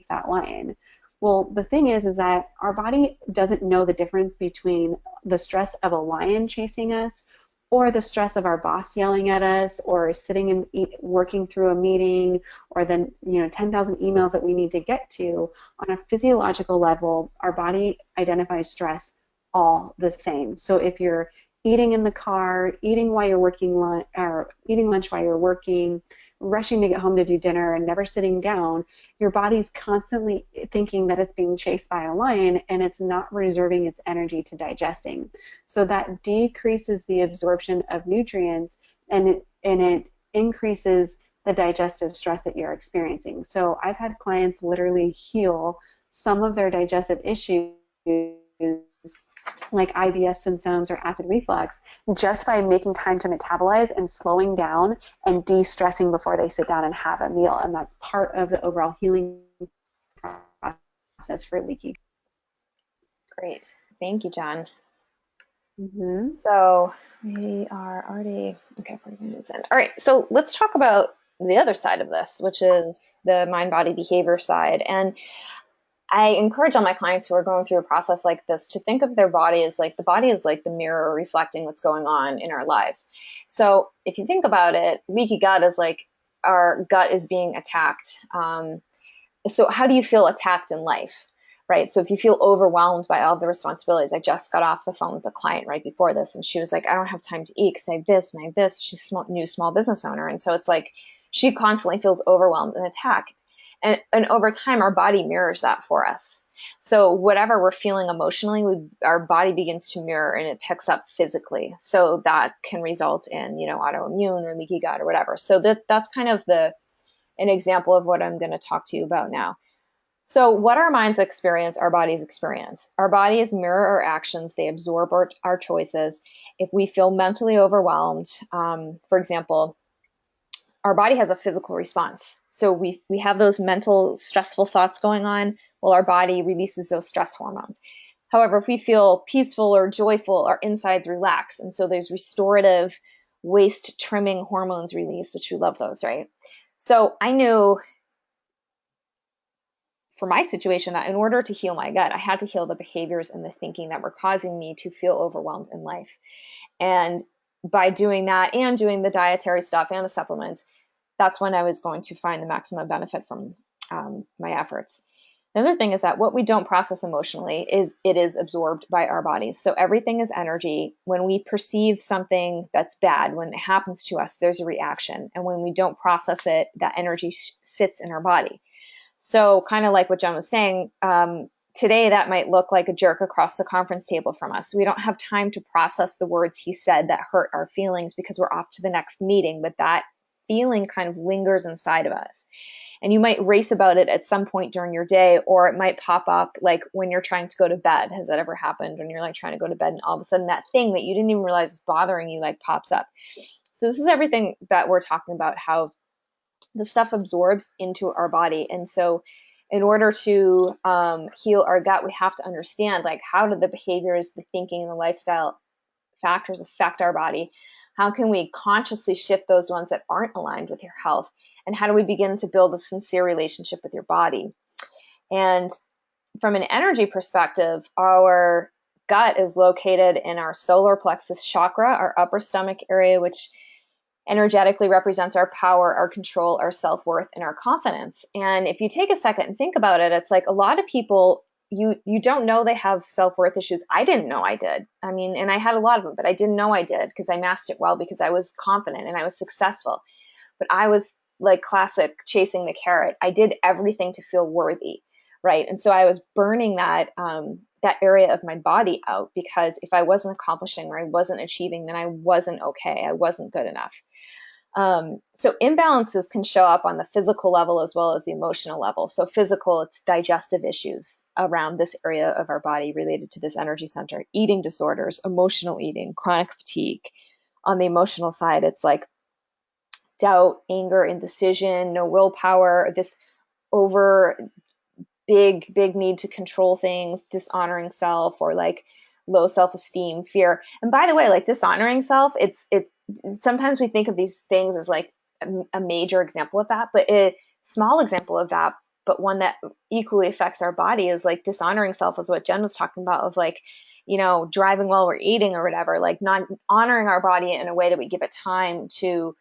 that lion. Well, the thing is that our body doesn't know the difference between the stress of a lion chasing us or the stress of our boss yelling at us, or sitting and working through a meeting, or the 10,000 emails that we need to get to. On a physiological level, our body identifies stress all the same. So if you're eating in the car, eating while you're working, or eating lunch while you're working, rushing to get home to do dinner and never sitting down, your body's constantly thinking that it's being chased by a lion, and it's not reserving its energy to digesting. So that decreases the absorption of nutrients, and it increases the digestive stress that you're experiencing. So I've had clients literally heal some of their digestive issues like IBS symptoms or acid reflux just by making time to metabolize and slowing down and de-stressing before they sit down and have a meal. And that's part of the overall healing process for leaky. Great. Thank you, Jen. Mm-hmm. So we are already, 40 minutes in. All right, so let's talk about the other side of this, which is the mind-body behavior side. And I encourage all my clients who are going through a process like this to think of their body as like, the body is like the mirror reflecting what's going on in our lives. So if you think about it, leaky gut is like our gut is being attacked. So how do you feel attacked in life, right? So if you feel overwhelmed by all of the responsibilities, I just got off the phone with a client right before this, and she was like, I don't have time to eat because I have this and I have this. She's a new small business owner. And so it's like, she constantly feels overwhelmed and attacked. And over time, our body mirrors that for us. So whatever we're feeling emotionally, our body begins to mirror, and it picks up physically. So that can result in, autoimmune or leaky gut or whatever. So that's kind of an example of what I'm going to talk to you about now. So what our minds experience, our bodies experience. Our bodies mirror our actions. They absorb our choices. If we feel mentally overwhelmed, for example, our body has a physical response. So we have those mental stressful thoughts going on. Well, our body releases those stress hormones. However, if we feel peaceful or joyful, our insides relax. And so there's restorative waste trimming hormones released, which we love those, right? So I knew for my situation that in order to heal my gut, I had to heal the behaviors and the thinking that were causing me to feel overwhelmed in life. And by doing that and doing the dietary stuff and the supplements, that's when I was going to find the maximum benefit from my efforts. The other thing is that what we don't process emotionally is absorbed by our bodies. So everything is energy. When we perceive something that's bad, when it happens to us, there's a reaction. And when we don't process it, that energy sits in our body. So kind of like what Jen was saying, today that might look like a jerk across the conference table from us. We don't have time to process the words he said that hurt our feelings because we're off to the next meeting, but that feeling kind of lingers inside of us. And you might race about it at some point during your day, or it might pop up like when you're trying to go to bed. Has that ever happened when you're like trying to go to bed and all of a sudden that thing that you didn't even realize was bothering you like pops up? So this is everything that we're talking about, how the stuff absorbs into our body. And so in order to heal our gut, we have to understand like how do the behaviors, the thinking, and the lifestyle factors affect our body? How can we consciously shift those ones that aren't aligned with your health? And how do we begin to build a sincere relationship with your body? And from an energy perspective, our gut is located in our solar plexus chakra, our upper stomach area, which energetically represents our power, our control, our self-worth, and our confidence. And if you take a second and think about it, it's like a lot of people you don't know they have self-worth issues. I didn't know I did. I mean, and I had a lot of them, but I didn't know I did because I masked it well because I was confident and I was successful. But I was like classic chasing the carrot. I did everything to feel worthy, right? And so I was burning that area of my body out, because if I wasn't accomplishing or I wasn't achieving, then I wasn't okay. I wasn't good enough. So imbalances can show up on the physical level as well as the emotional level. So physical, it's digestive issues around this area of our body related to this energy center, eating disorders, emotional eating, chronic fatigue. On the emotional side, it's like doubt, anger, indecision, no willpower, this over big need to control things, dishonoring self, or like low self-esteem, fear. And by the way, like dishonoring self, it sometimes we think of these things as like a major example of that, but a small example of that, but one that equally affects our body, is like dishonoring self, is what Jen was talking about, of like, driving while we're eating or whatever, like not honoring our body in a way that we give it time to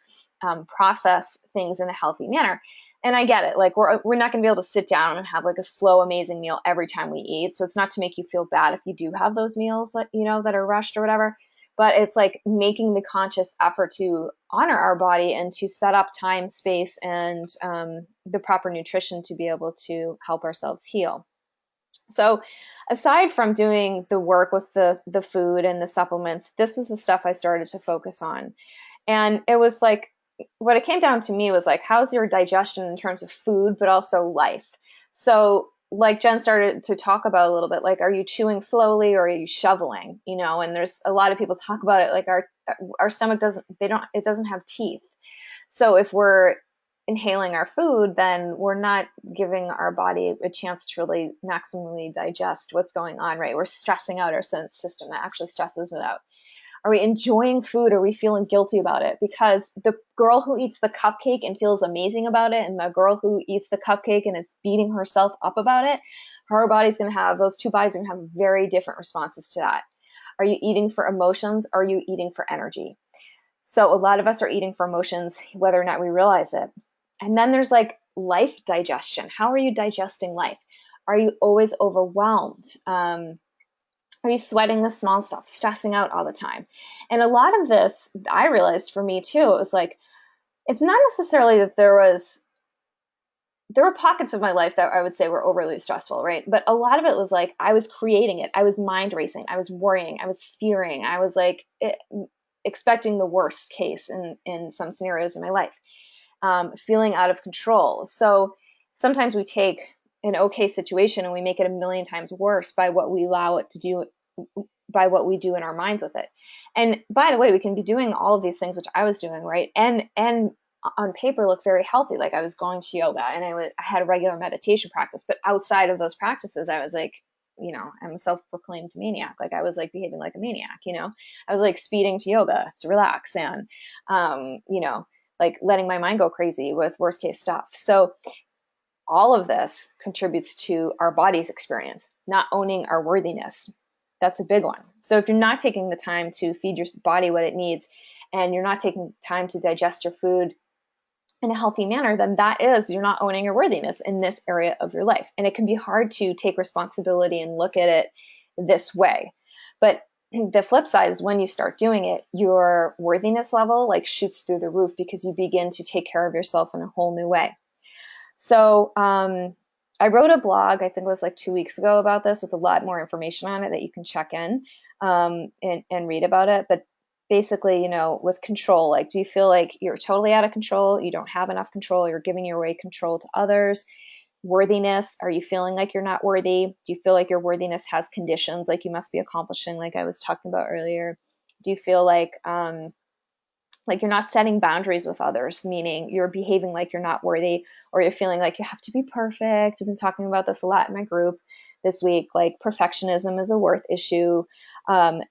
process things in a healthy manner. And I get it. Like we're not going to be able to sit down and have like a slow, amazing meal every time we eat. So it's not to make you feel bad if you do have those meals that, that are rushed or whatever. But it's like making the conscious effort to honor our body and to set up time, space, and the proper nutrition to be able to help ourselves heal. So aside from doing the work with the food and the supplements, this was the stuff I started to focus on. And it was like, what it came down to me was like, how's your digestion in terms of food, but also life? So like Jen started to talk about a little bit, like, are you chewing slowly or are you shoveling? And there's a lot of people talk about it, like our stomach it doesn't have teeth. So if we're inhaling our food, then we're not giving our body a chance to really maximally digest what's going on, right? We're stressing out our sense system that actually stresses it out. Are we enjoying food? Are we feeling guilty about it? Because the girl who eats the cupcake and feels amazing about it, and the girl who eats the cupcake and is beating herself up about it, her body's going to have, those two bodies are going to have very different responses to that. Are you eating for emotions? Or are you eating for energy? So a lot of us are eating for emotions, whether or not we realize it. And then there's like life digestion. How are you digesting life? Are you always overwhelmed? Are you sweating the small stuff, stressing out all the time? And a lot of this, I realized for me too, it was like, it's not necessarily that there were pockets of my life that I would say were overly stressful, right? But a lot of it was like, I was creating it. I was mind racing. I was worrying. I was fearing. I was like expecting the worst case in some scenarios in my life, feeling out of control. So sometimes we take an okay situation and we make it a million times worse by what we allow it to do, by what we do in our minds with it. And by the way, we can be doing all of these things, which I was doing, right? And on paper look very healthy. Like I was going to yoga and I had a regular meditation practice, but outside of those practices, I was like, I'm a self-proclaimed maniac. Like I was like behaving like a maniac, I was like speeding to yoga to relax and, like letting my mind go crazy with worst case stuff. So all of this contributes to our body's experience, not owning our worthiness. That's a big one. So if you're not taking the time to feed your body what it needs, and you're not taking time to digest your food in a healthy manner, then you're not owning your worthiness in this area of your life. And it can be hard to take responsibility and look at it this way. But the flip side is when you start doing it, your worthiness level like shoots through the roof because you begin to take care of yourself in a whole new way. So I wrote a blog, I think it was like 2 weeks ago, about this with a lot more information on it that you can check in and read about it. But basically, with control, like, do you feel like you're totally out of control? You don't have enough control. You're giving away control to others. Worthiness. Are you feeling like you're not worthy? Do you feel like your worthiness has conditions, like you must be accomplishing, like I was talking about earlier? Do you feel like you're not setting boundaries with others, meaning you're behaving like you're not worthy, or you're feeling like you have to be perfect? I've been talking about this a lot in my group this week. Like perfectionism is a worth issue.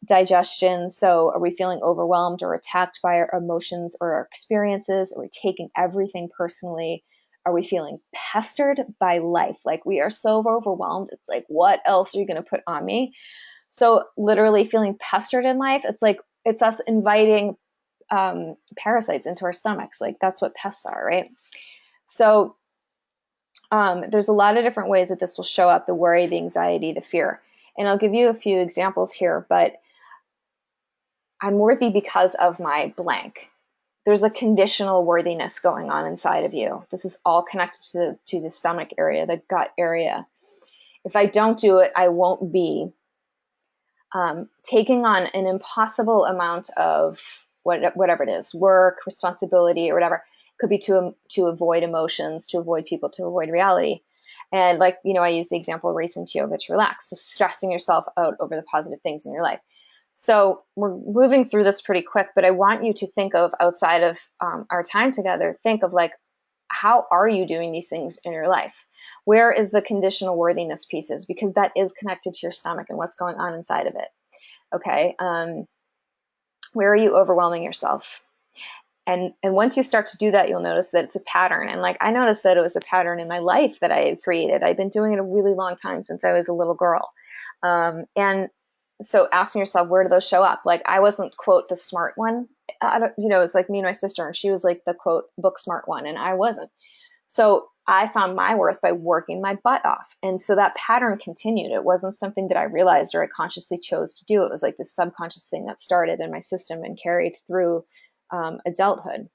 Digestion. So are we feeling overwhelmed or attacked by our emotions or our experiences? Are we taking everything personally? Are we feeling pestered by life? Like we are so overwhelmed. It's like, what else are you going to put on me? So literally feeling pestered in life, it's us inviting parasites into our stomachs. Like that's what pests are, right? So there's a lot of different ways that this will show up: the worry, the anxiety, the fear. And I'll give you a few examples here, but I'm worthy because of my blank. There's a conditional worthiness going on inside of you. This is all connected to the stomach area, the gut area. If I don't do it, I won't be. Taking on an impossible amount of whatever it is, work, responsibility, or whatever. It could be to avoid emotions, to avoid people, to avoid reality. And like, I use the example of racing to yoga to relax. So stressing yourself out over the positive things in your life. So we're moving through this pretty quick, but I want you to think of, outside of our time together, think of like, how are you doing these things in your life? Where is the conditional worthiness pieces? Because that is connected to your stomach and what's going on inside of it. Okay. Where are you overwhelming yourself? And once you start to do that, you'll notice that it's a pattern. And like, I noticed that it was a pattern in my life that I had created. I've been doing it a really long time, since I was a little girl. And so asking yourself, where do those show up? Like, I wasn't, quote, the smart one. It's like me and my sister, and she was like the, quote, book smart one, and I wasn't. So I found my worth by working my butt off. And so that pattern continued. It wasn't something that I realized or I consciously chose to do. It was like this subconscious thing that started in my system and carried through adulthood.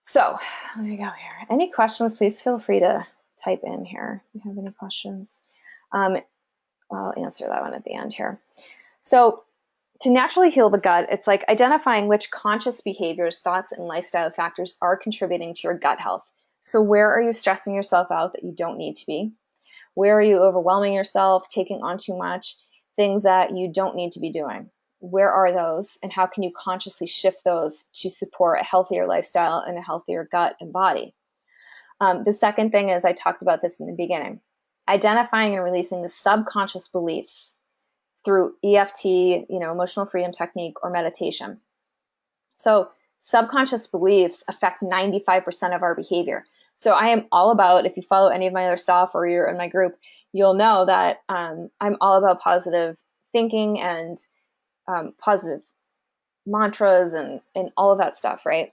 So let me go here. Any questions, please feel free to type in here if you have any questions. I'll answer that one at the end here. So to naturally heal the gut, it's like identifying which conscious behaviors, thoughts, and lifestyle factors are contributing to your gut health. So where are you stressing yourself out that you don't need to be? Where are you overwhelming yourself, taking on too much, things that you don't need to be doing? Where are those, and how can you consciously shift those to support a healthier lifestyle and a healthier gut and body? The second thing is, I talked about this in the beginning, identifying and releasing the subconscious beliefs through EFT, emotional freedom technique, or meditation. So subconscious beliefs affect 95% of our behavior. So I am all about, if you follow any of my other stuff or you're in my group, you'll know that I'm all about positive thinking and positive mantras and all of that stuff, right?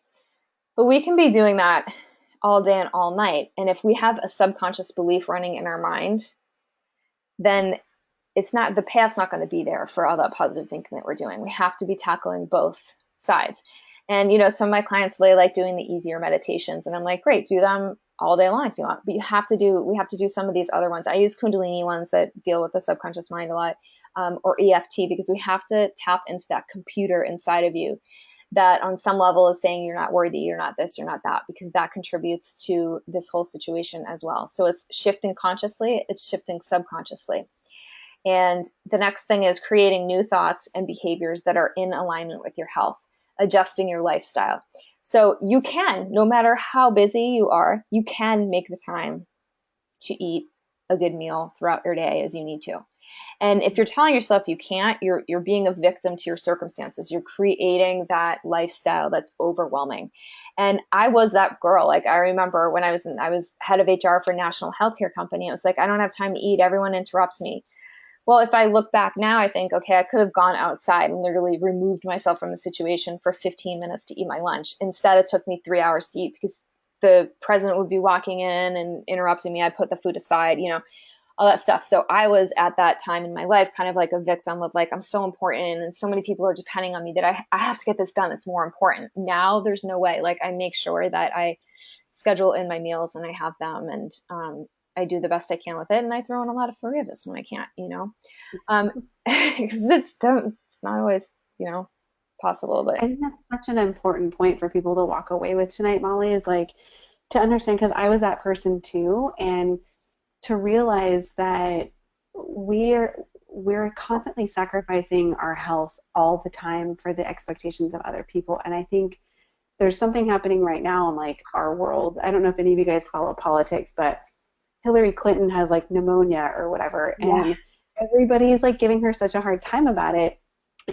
But we can be doing that all day and all night. And if we have a subconscious belief running in our mind, then the payoff's not going to be there for all that positive thinking that we're doing. We have to be tackling both sides. And, some of my clients, they like doing the easier meditations, and I'm like, great, do them all day long if you want. But we have to do some of these other ones. I use Kundalini ones that deal with the subconscious mind a lot, or EFT, because we have to tap into that computer inside of you that on some level is saying you're not worthy, you're not this, you're not that, because that contributes to this whole situation as well. So it's shifting consciously, it's shifting subconsciously. And the next thing is creating new thoughts and behaviors that are in alignment with your health, adjusting your lifestyle. So you can, no matter how busy you are, you can make the time to eat a good meal throughout your day as you need to. And if you're telling yourself you can't, you're being a victim to your circumstances. You're creating that lifestyle that's overwhelming. And I was that girl. Like, I remember when I was head of HR for a national healthcare company. It was like, I don't have time to eat. Everyone interrupts me. Well, if I look back now, I think, okay, I could have gone outside and literally removed myself from the situation for 15 minutes to eat my lunch. Instead, it took me 3 hours to eat because the president would be walking in and interrupting me. I'd put the food aside, all that stuff. So I was at that time in my life kind of like a victim of like, I'm so important and so many people are depending on me that I have to get this done. It's more important. Now there's no way. Like, I make sure that I schedule in my meals and I have them, and I do the best I can with it. And I throw in a lot of forgiveness when I can't, because it's not always, possible. But I think that's such an important point for people to walk away with tonight, Molly, is like to understand, because I was that person too, and to realize that we're constantly sacrificing our health all the time for the expectations of other people. And I think there's something happening right now in like our world. I don't know if any of you guys follow politics, but Hillary Clinton has like pneumonia or whatever, and everybody is like giving her such a hard time about it.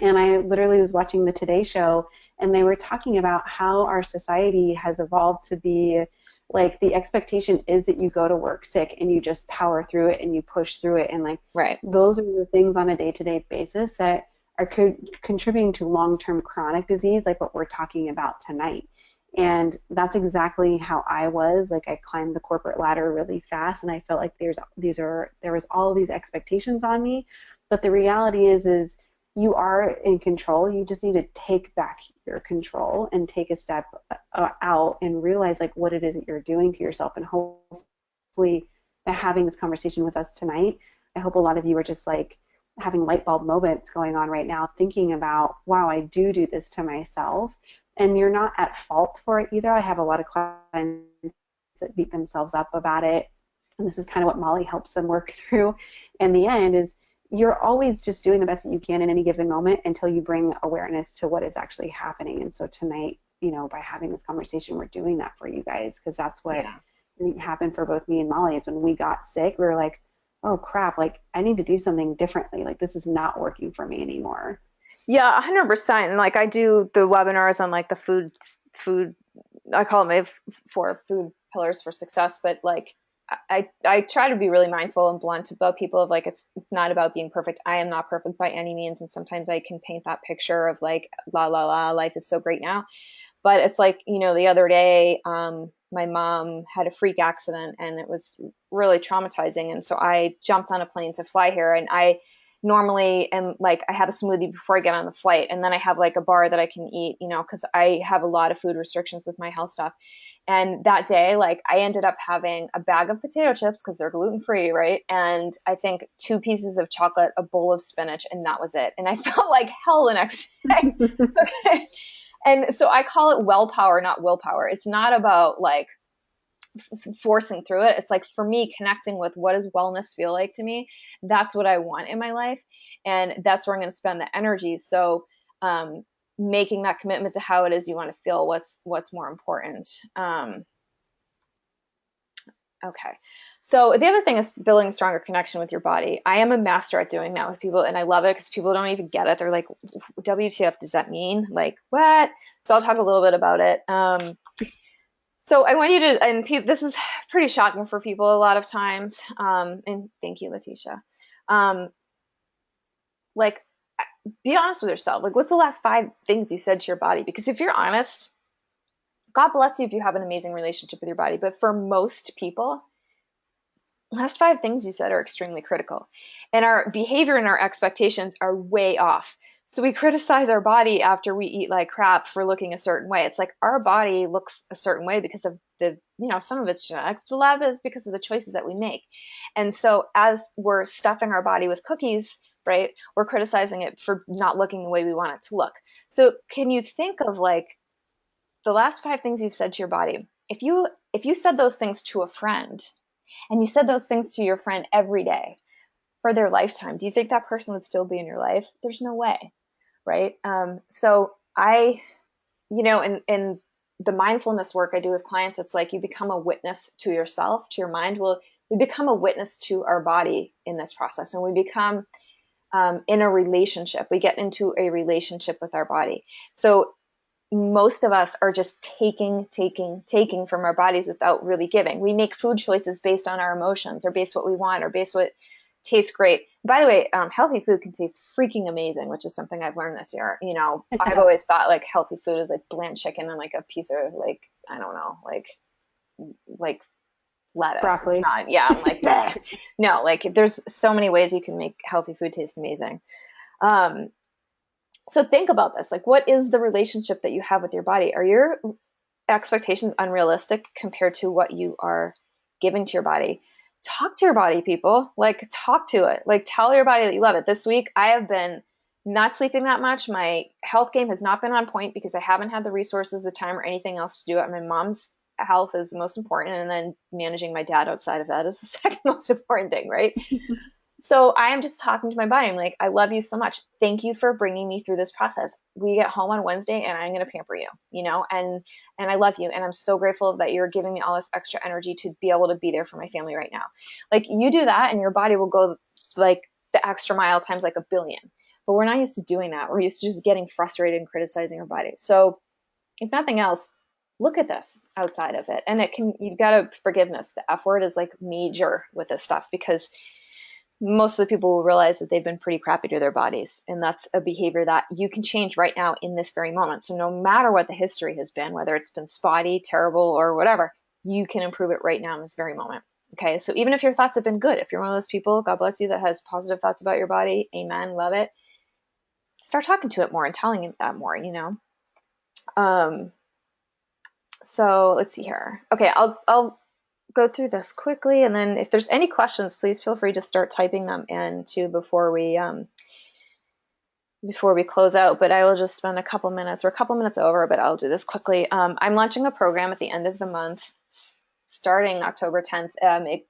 And I literally was watching the Today Show, and they were talking about how our society has evolved to be like, the expectation is that you go to work sick and you just power through it and you push through it. And like, right. Those are the things on a day-to-day basis that are contributing to long-term chronic disease, like what we're talking about tonight. And that's exactly how I was. Like I climbed the corporate ladder really fast and I felt like there was all these expectations on me. But the reality is you are in control. You just need to take back your control and take a step out and realize like what it is that you're doing to yourself. And hopefully by having this conversation with us tonight, I hope a lot of you are just like having light bulb moments going on right now, thinking about, wow, I do this to myself. And you're not at fault for it either. I have a lot of clients that beat themselves up about it. And this is kind of what Molly helps them work through. In the end is you're always just doing the best that you can in any given moment until you bring awareness to what is actually happening. And so tonight, by having this conversation, we're doing that for you guys, because that's what Yeah. happened for both me and Molly. Is when we got sick, we were like, oh crap, like I need to do something differently. Like this is not working for me anymore. Yeah, 100%. And like I do the webinars on like the food, I call them four food pillars for success, but like I try to be really mindful and blunt about people of like it's not about being perfect. I am not perfect by any means, and sometimes I can paint that picture of like la la la, life is so great now. But it's like, the other day, my mom had a freak accident and it was really traumatizing. And so I jumped on a plane to fly here. And I normally am like, I have a smoothie before I get on the flight. And then I have like a bar that I can eat, because I have a lot of food restrictions with my health stuff. And that day, like I ended up having a bag of potato chips because they're gluten free, right? And I think 2 pieces of chocolate, a bowl of spinach, and that was it. And I felt like hell the next day. Okay. And so I call it well power, not willpower. It's not about like forcing through it. It's like for me, connecting with what does wellness feel like to me. That's what I want in my life. And that's where I'm going to spend the energy. So, making that commitment to how it is you want to feel, what's more important. Okay. So the other thing is building a stronger connection with your body. I am a master at doing that with people, and I love it because people don't even get it. They're like, WTF does that mean? Like, what? So I'll talk a little bit about it. So I want you to, and this is pretty shocking for people a lot of times. And thank you, Letitia. Um, like, be honest with yourself. Like, what's the last 5 things you said to your body? Because if you're honest, God bless you if you have an amazing relationship with your body. But for most people, last 5 things you said are extremely critical. And our behavior and our expectations are way off. So we criticize our body after we eat like crap for looking a certain way. It's like our body looks a certain way because of some of it's genetics, but a lot of it is because of the choices that we make. And so as we're stuffing our body with cookies, right, we're criticizing it for not looking the way we want it to look. So can you think of like the last 5 things you've said to your body? If you said those things to a friend, and you said those things to your friend every day for their lifetime, do you think that person would still be in your life? There's no way, right? So in the mindfulness work I do with clients, it's like you become a witness to yourself, to your mind. Well, we become a witness to our body in this process, and we become in a relationship. We get into a relationship with our body. So most of us are just taking from our bodies without really giving. We make food choices based on our emotions or based what we want or based what tastes great. By the way, healthy food can taste freaking amazing, which is something I've learned this year. I've always thought like healthy food is like bland chicken and like a piece of like, I don't know, like lettuce. It's Broccoli. not, yeah, I'm like, bleh. No, like there's so many ways you can make healthy food taste amazing. So think about this. Like, what is the relationship that you have with your body? Are your expectations unrealistic compared to what you are giving to your body? Talk to your body, people. Like, talk to it. Like, tell your body that you love it. This week, I have been not sleeping that much. My health game has not been on point because I haven't had the resources, the time, or anything else to do it. My mom's health is the most important, and then managing my dad outside of that is the second most important thing, right? So I am just talking to my body. I'm like, I love you so much. Thank you for bringing me through this process. We get home on Wednesday and I'm going to pamper you, and I love you. And I'm so grateful that you're giving me all this extra energy to be able to be there for my family right now. Like you do that and your body will go like the extra mile times like a billion, but we're not used to doing that. We're used to just getting frustrated and criticizing our body. So if nothing else, look at this outside of it. And you've got forgiveness. The F word is like major with this stuff because most of the people will realize that they've been pretty crappy to their bodies. And that's a behavior that you can change right now in this very moment. So no matter what the history has been, whether it's been spotty, terrible, or whatever, you can improve it right now in this very moment. Okay. So even if your thoughts have been good, if you're one of those people, God bless you, that has positive thoughts about your body, amen, love it. Start talking to it more and telling it that more, you know? So let's see here. Okay. I'll go through this quickly, and then if there's any questions, please feel free to start typing them in too before we close out. But I will just spend a couple minutes. We're a couple minutes over, but I'll do this quickly. I'm launching a program at the end of the month, starting October 10th.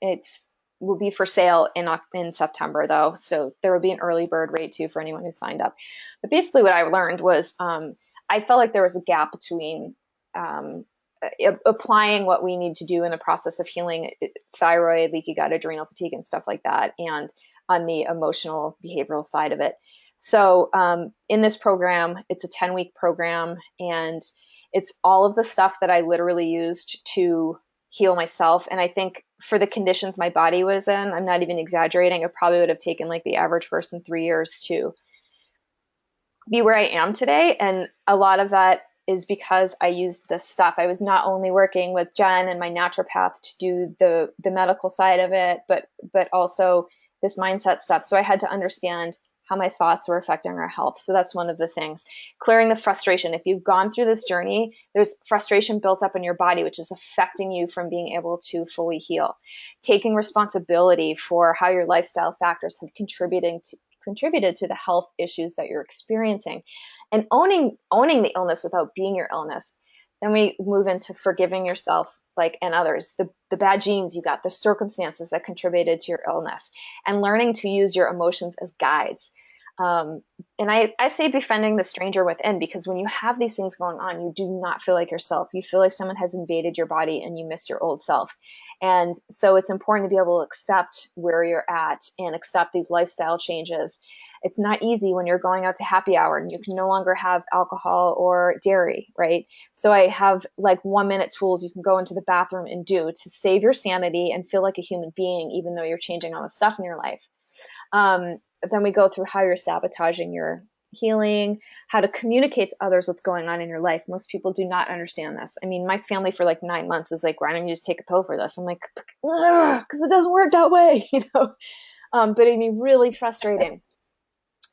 It's will be for sale in September though, so there will be an early bird rate too for anyone who signed up. But basically, what I learned was I felt like there was a gap between applying what we need to do in the process of healing thyroid, leaky gut, adrenal fatigue, and stuff like that, and on the emotional behavioral side of it. So in this program, it's a 10-week program, and it's all of the stuff that I literally used to heal myself. And I think for the conditions my body was in, I'm not even exaggerating, it probably would have taken like the average person 3 years to be where I am today. And a lot of that is because I used this stuff. I was not only working with Jen and my naturopath to do the medical side of it, but also this mindset stuff. So I had to understand how my thoughts were affecting our health. So that's one of the things. Clearing the frustration. If you've gone through this journey, there's frustration built up in your body, which is affecting you from being able to fully heal. Taking responsibility for how your lifestyle factors have contributed to the health issues that you're experiencing, and owning the illness without being your illness. Then we move into forgiving yourself, like, and others, the bad genes you got, the circumstances that contributed to your illness, and learning to use your emotions as guides. And I say befriending the stranger within, because when you have these things going on, you do not feel like yourself. You feel like someone has invaded your body and you miss your old self. And so it's important to be able to accept where you're at and accept these lifestyle changes. It's not easy when you're going out to happy hour and you can no longer have alcohol or dairy, right? So I have like 1-minute tools you can go into the bathroom and do to save your sanity and feel like a human being, even though you're changing all the stuff in your life. Then we go through how you're sabotaging your healing, how to communicate to others what's going on in your life. Most people do not understand this. I mean, my family for like 9 months was like, why don't you just take a pill for this? I'm like, because it doesn't work that way, you know? But it'd be really frustrating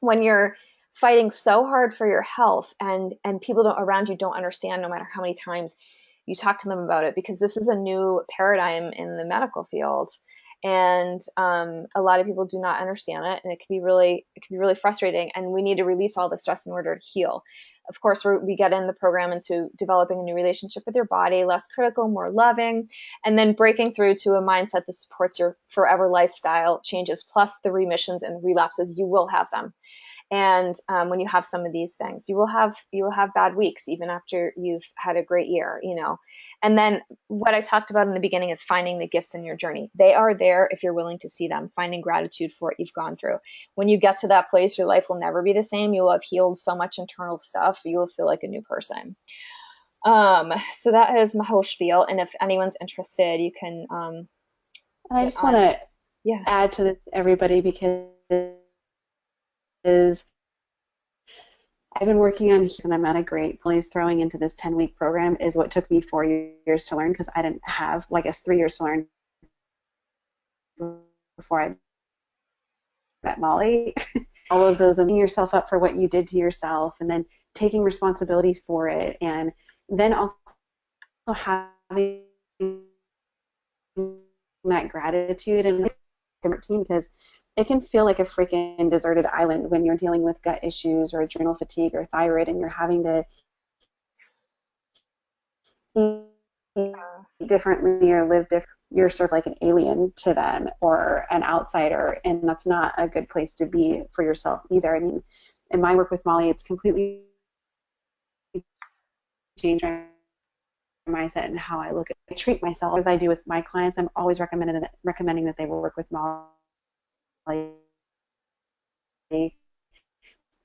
when you're fighting so hard for your health and people around you don't understand, no matter how many times you talk to them about it, because this is a new paradigm in the medical field. And a lot of people do not understand it, and it can be really frustrating. And we need to release all the stress in order to heal. Of course, we get in the program into developing a new relationship with your body, less critical, more loving, and then breaking through to a mindset that supports your forever lifestyle changes, plus the remissions and the relapses. You will have them. And when you have some of these things, you will have bad weeks, even after you've had a great year, you know. And then what I talked about in the beginning is finding the gifts in your journey. They are there if you're willing to see them, finding gratitude for what you've gone through. When you get to that place, your life will never be the same. You'll have healed so much internal stuff. You will feel like a new person. So that is my whole spiel. And if anyone's interested, you can I just want to yeah. add to this, everybody, because is I've been working on, and I'm at a great place. Throwing into this 10-week program is what took me 4 years to learn, because I didn't have, well, I guess, 3 years to learn before I met Molly. All of those, opening yourself up for what you did to yourself, and then taking responsibility for it, and then also having that gratitude and routine, because it can feel like a freaking deserted island when you're dealing with gut issues or adrenal fatigue or thyroid, and you're having to eat differently or live different. You're sort of like an alien to them or an outsider, and that's not a good place to be for yourself either. I mean, in my work with Molly, it's completely changed my mindset and how I look at I treat myself. As I do with my clients, I'm always recommending that they work with Molly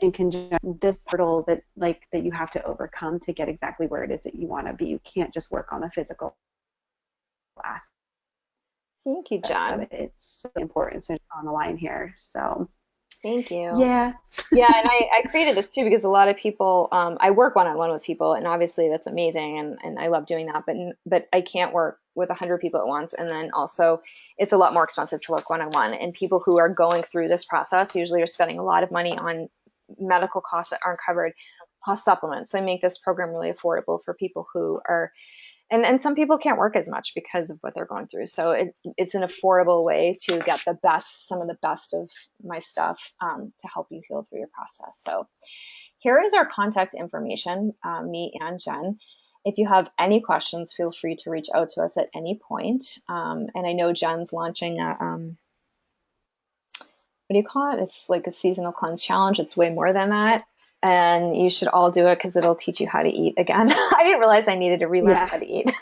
in conjunction. This hurdle that you have to overcome to get exactly where it is that you want to be. You can't just work on the physical aspect. See, Thank you, Jen. It's so important. So on the line here. So Thank you. yeah, Yeah, and I created this too because a lot of people, I work one-on-one with people, and obviously that's amazing, and I love doing that. But I can't work with 100 people at once, and then also it's a lot more expensive to work one-on-one. And people who are going through this process usually are spending a lot of money on medical costs that aren't covered, plus supplements. So I make this program really affordable for people who are, and some people can't work as much because of what they're going through. So it's an affordable way to get some of the best of my stuff to help you heal through your process. So here is our contact information, me and Jen. If you have any questions, feel free to reach out to us at any point. And I know Jen's launching a, what do you call it? It's like a seasonal cleanse challenge. It's way more than that. And you should all do it because it'll teach you how to eat again. I didn't realize I needed to relearn how to eat.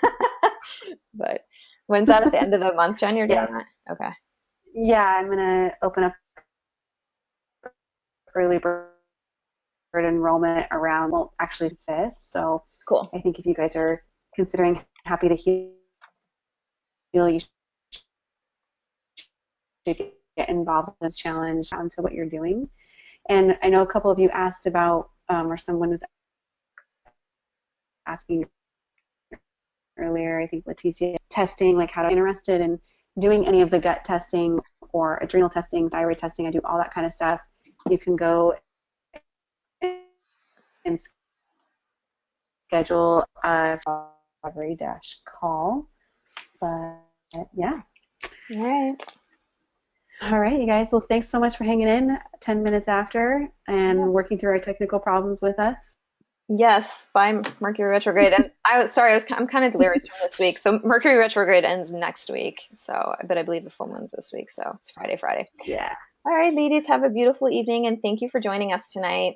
But when's that, at the end of the month, Jen, you're doing that? Okay. Yeah, I'm going to open up early bird enrollment around, well, actually 5th. So cool. I think if you guys are considering Happy to Heal, you should get involved in this challenge onto what you're doing. And I know a couple of you asked about, or someone was asking earlier, I think Leticia, testing, like how to be interested in doing any of the gut testing or adrenal testing, thyroid testing. I do all that kind of stuff. You can go and schedule a recovery-call. But yeah. All right. All right, you guys. Well, thanks so much for hanging in 10 minutes after and working through our technical problems with us. Yes, by Mercury retrograde. And I'm kind of delirious from this week. So Mercury retrograde ends next week. So, but I believe the full moon's this week. So it's Friday. Yeah. All right, ladies, have a beautiful evening, and thank you for joining us tonight.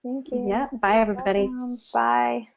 Thank you. Yeah. Bye, everybody. Bye.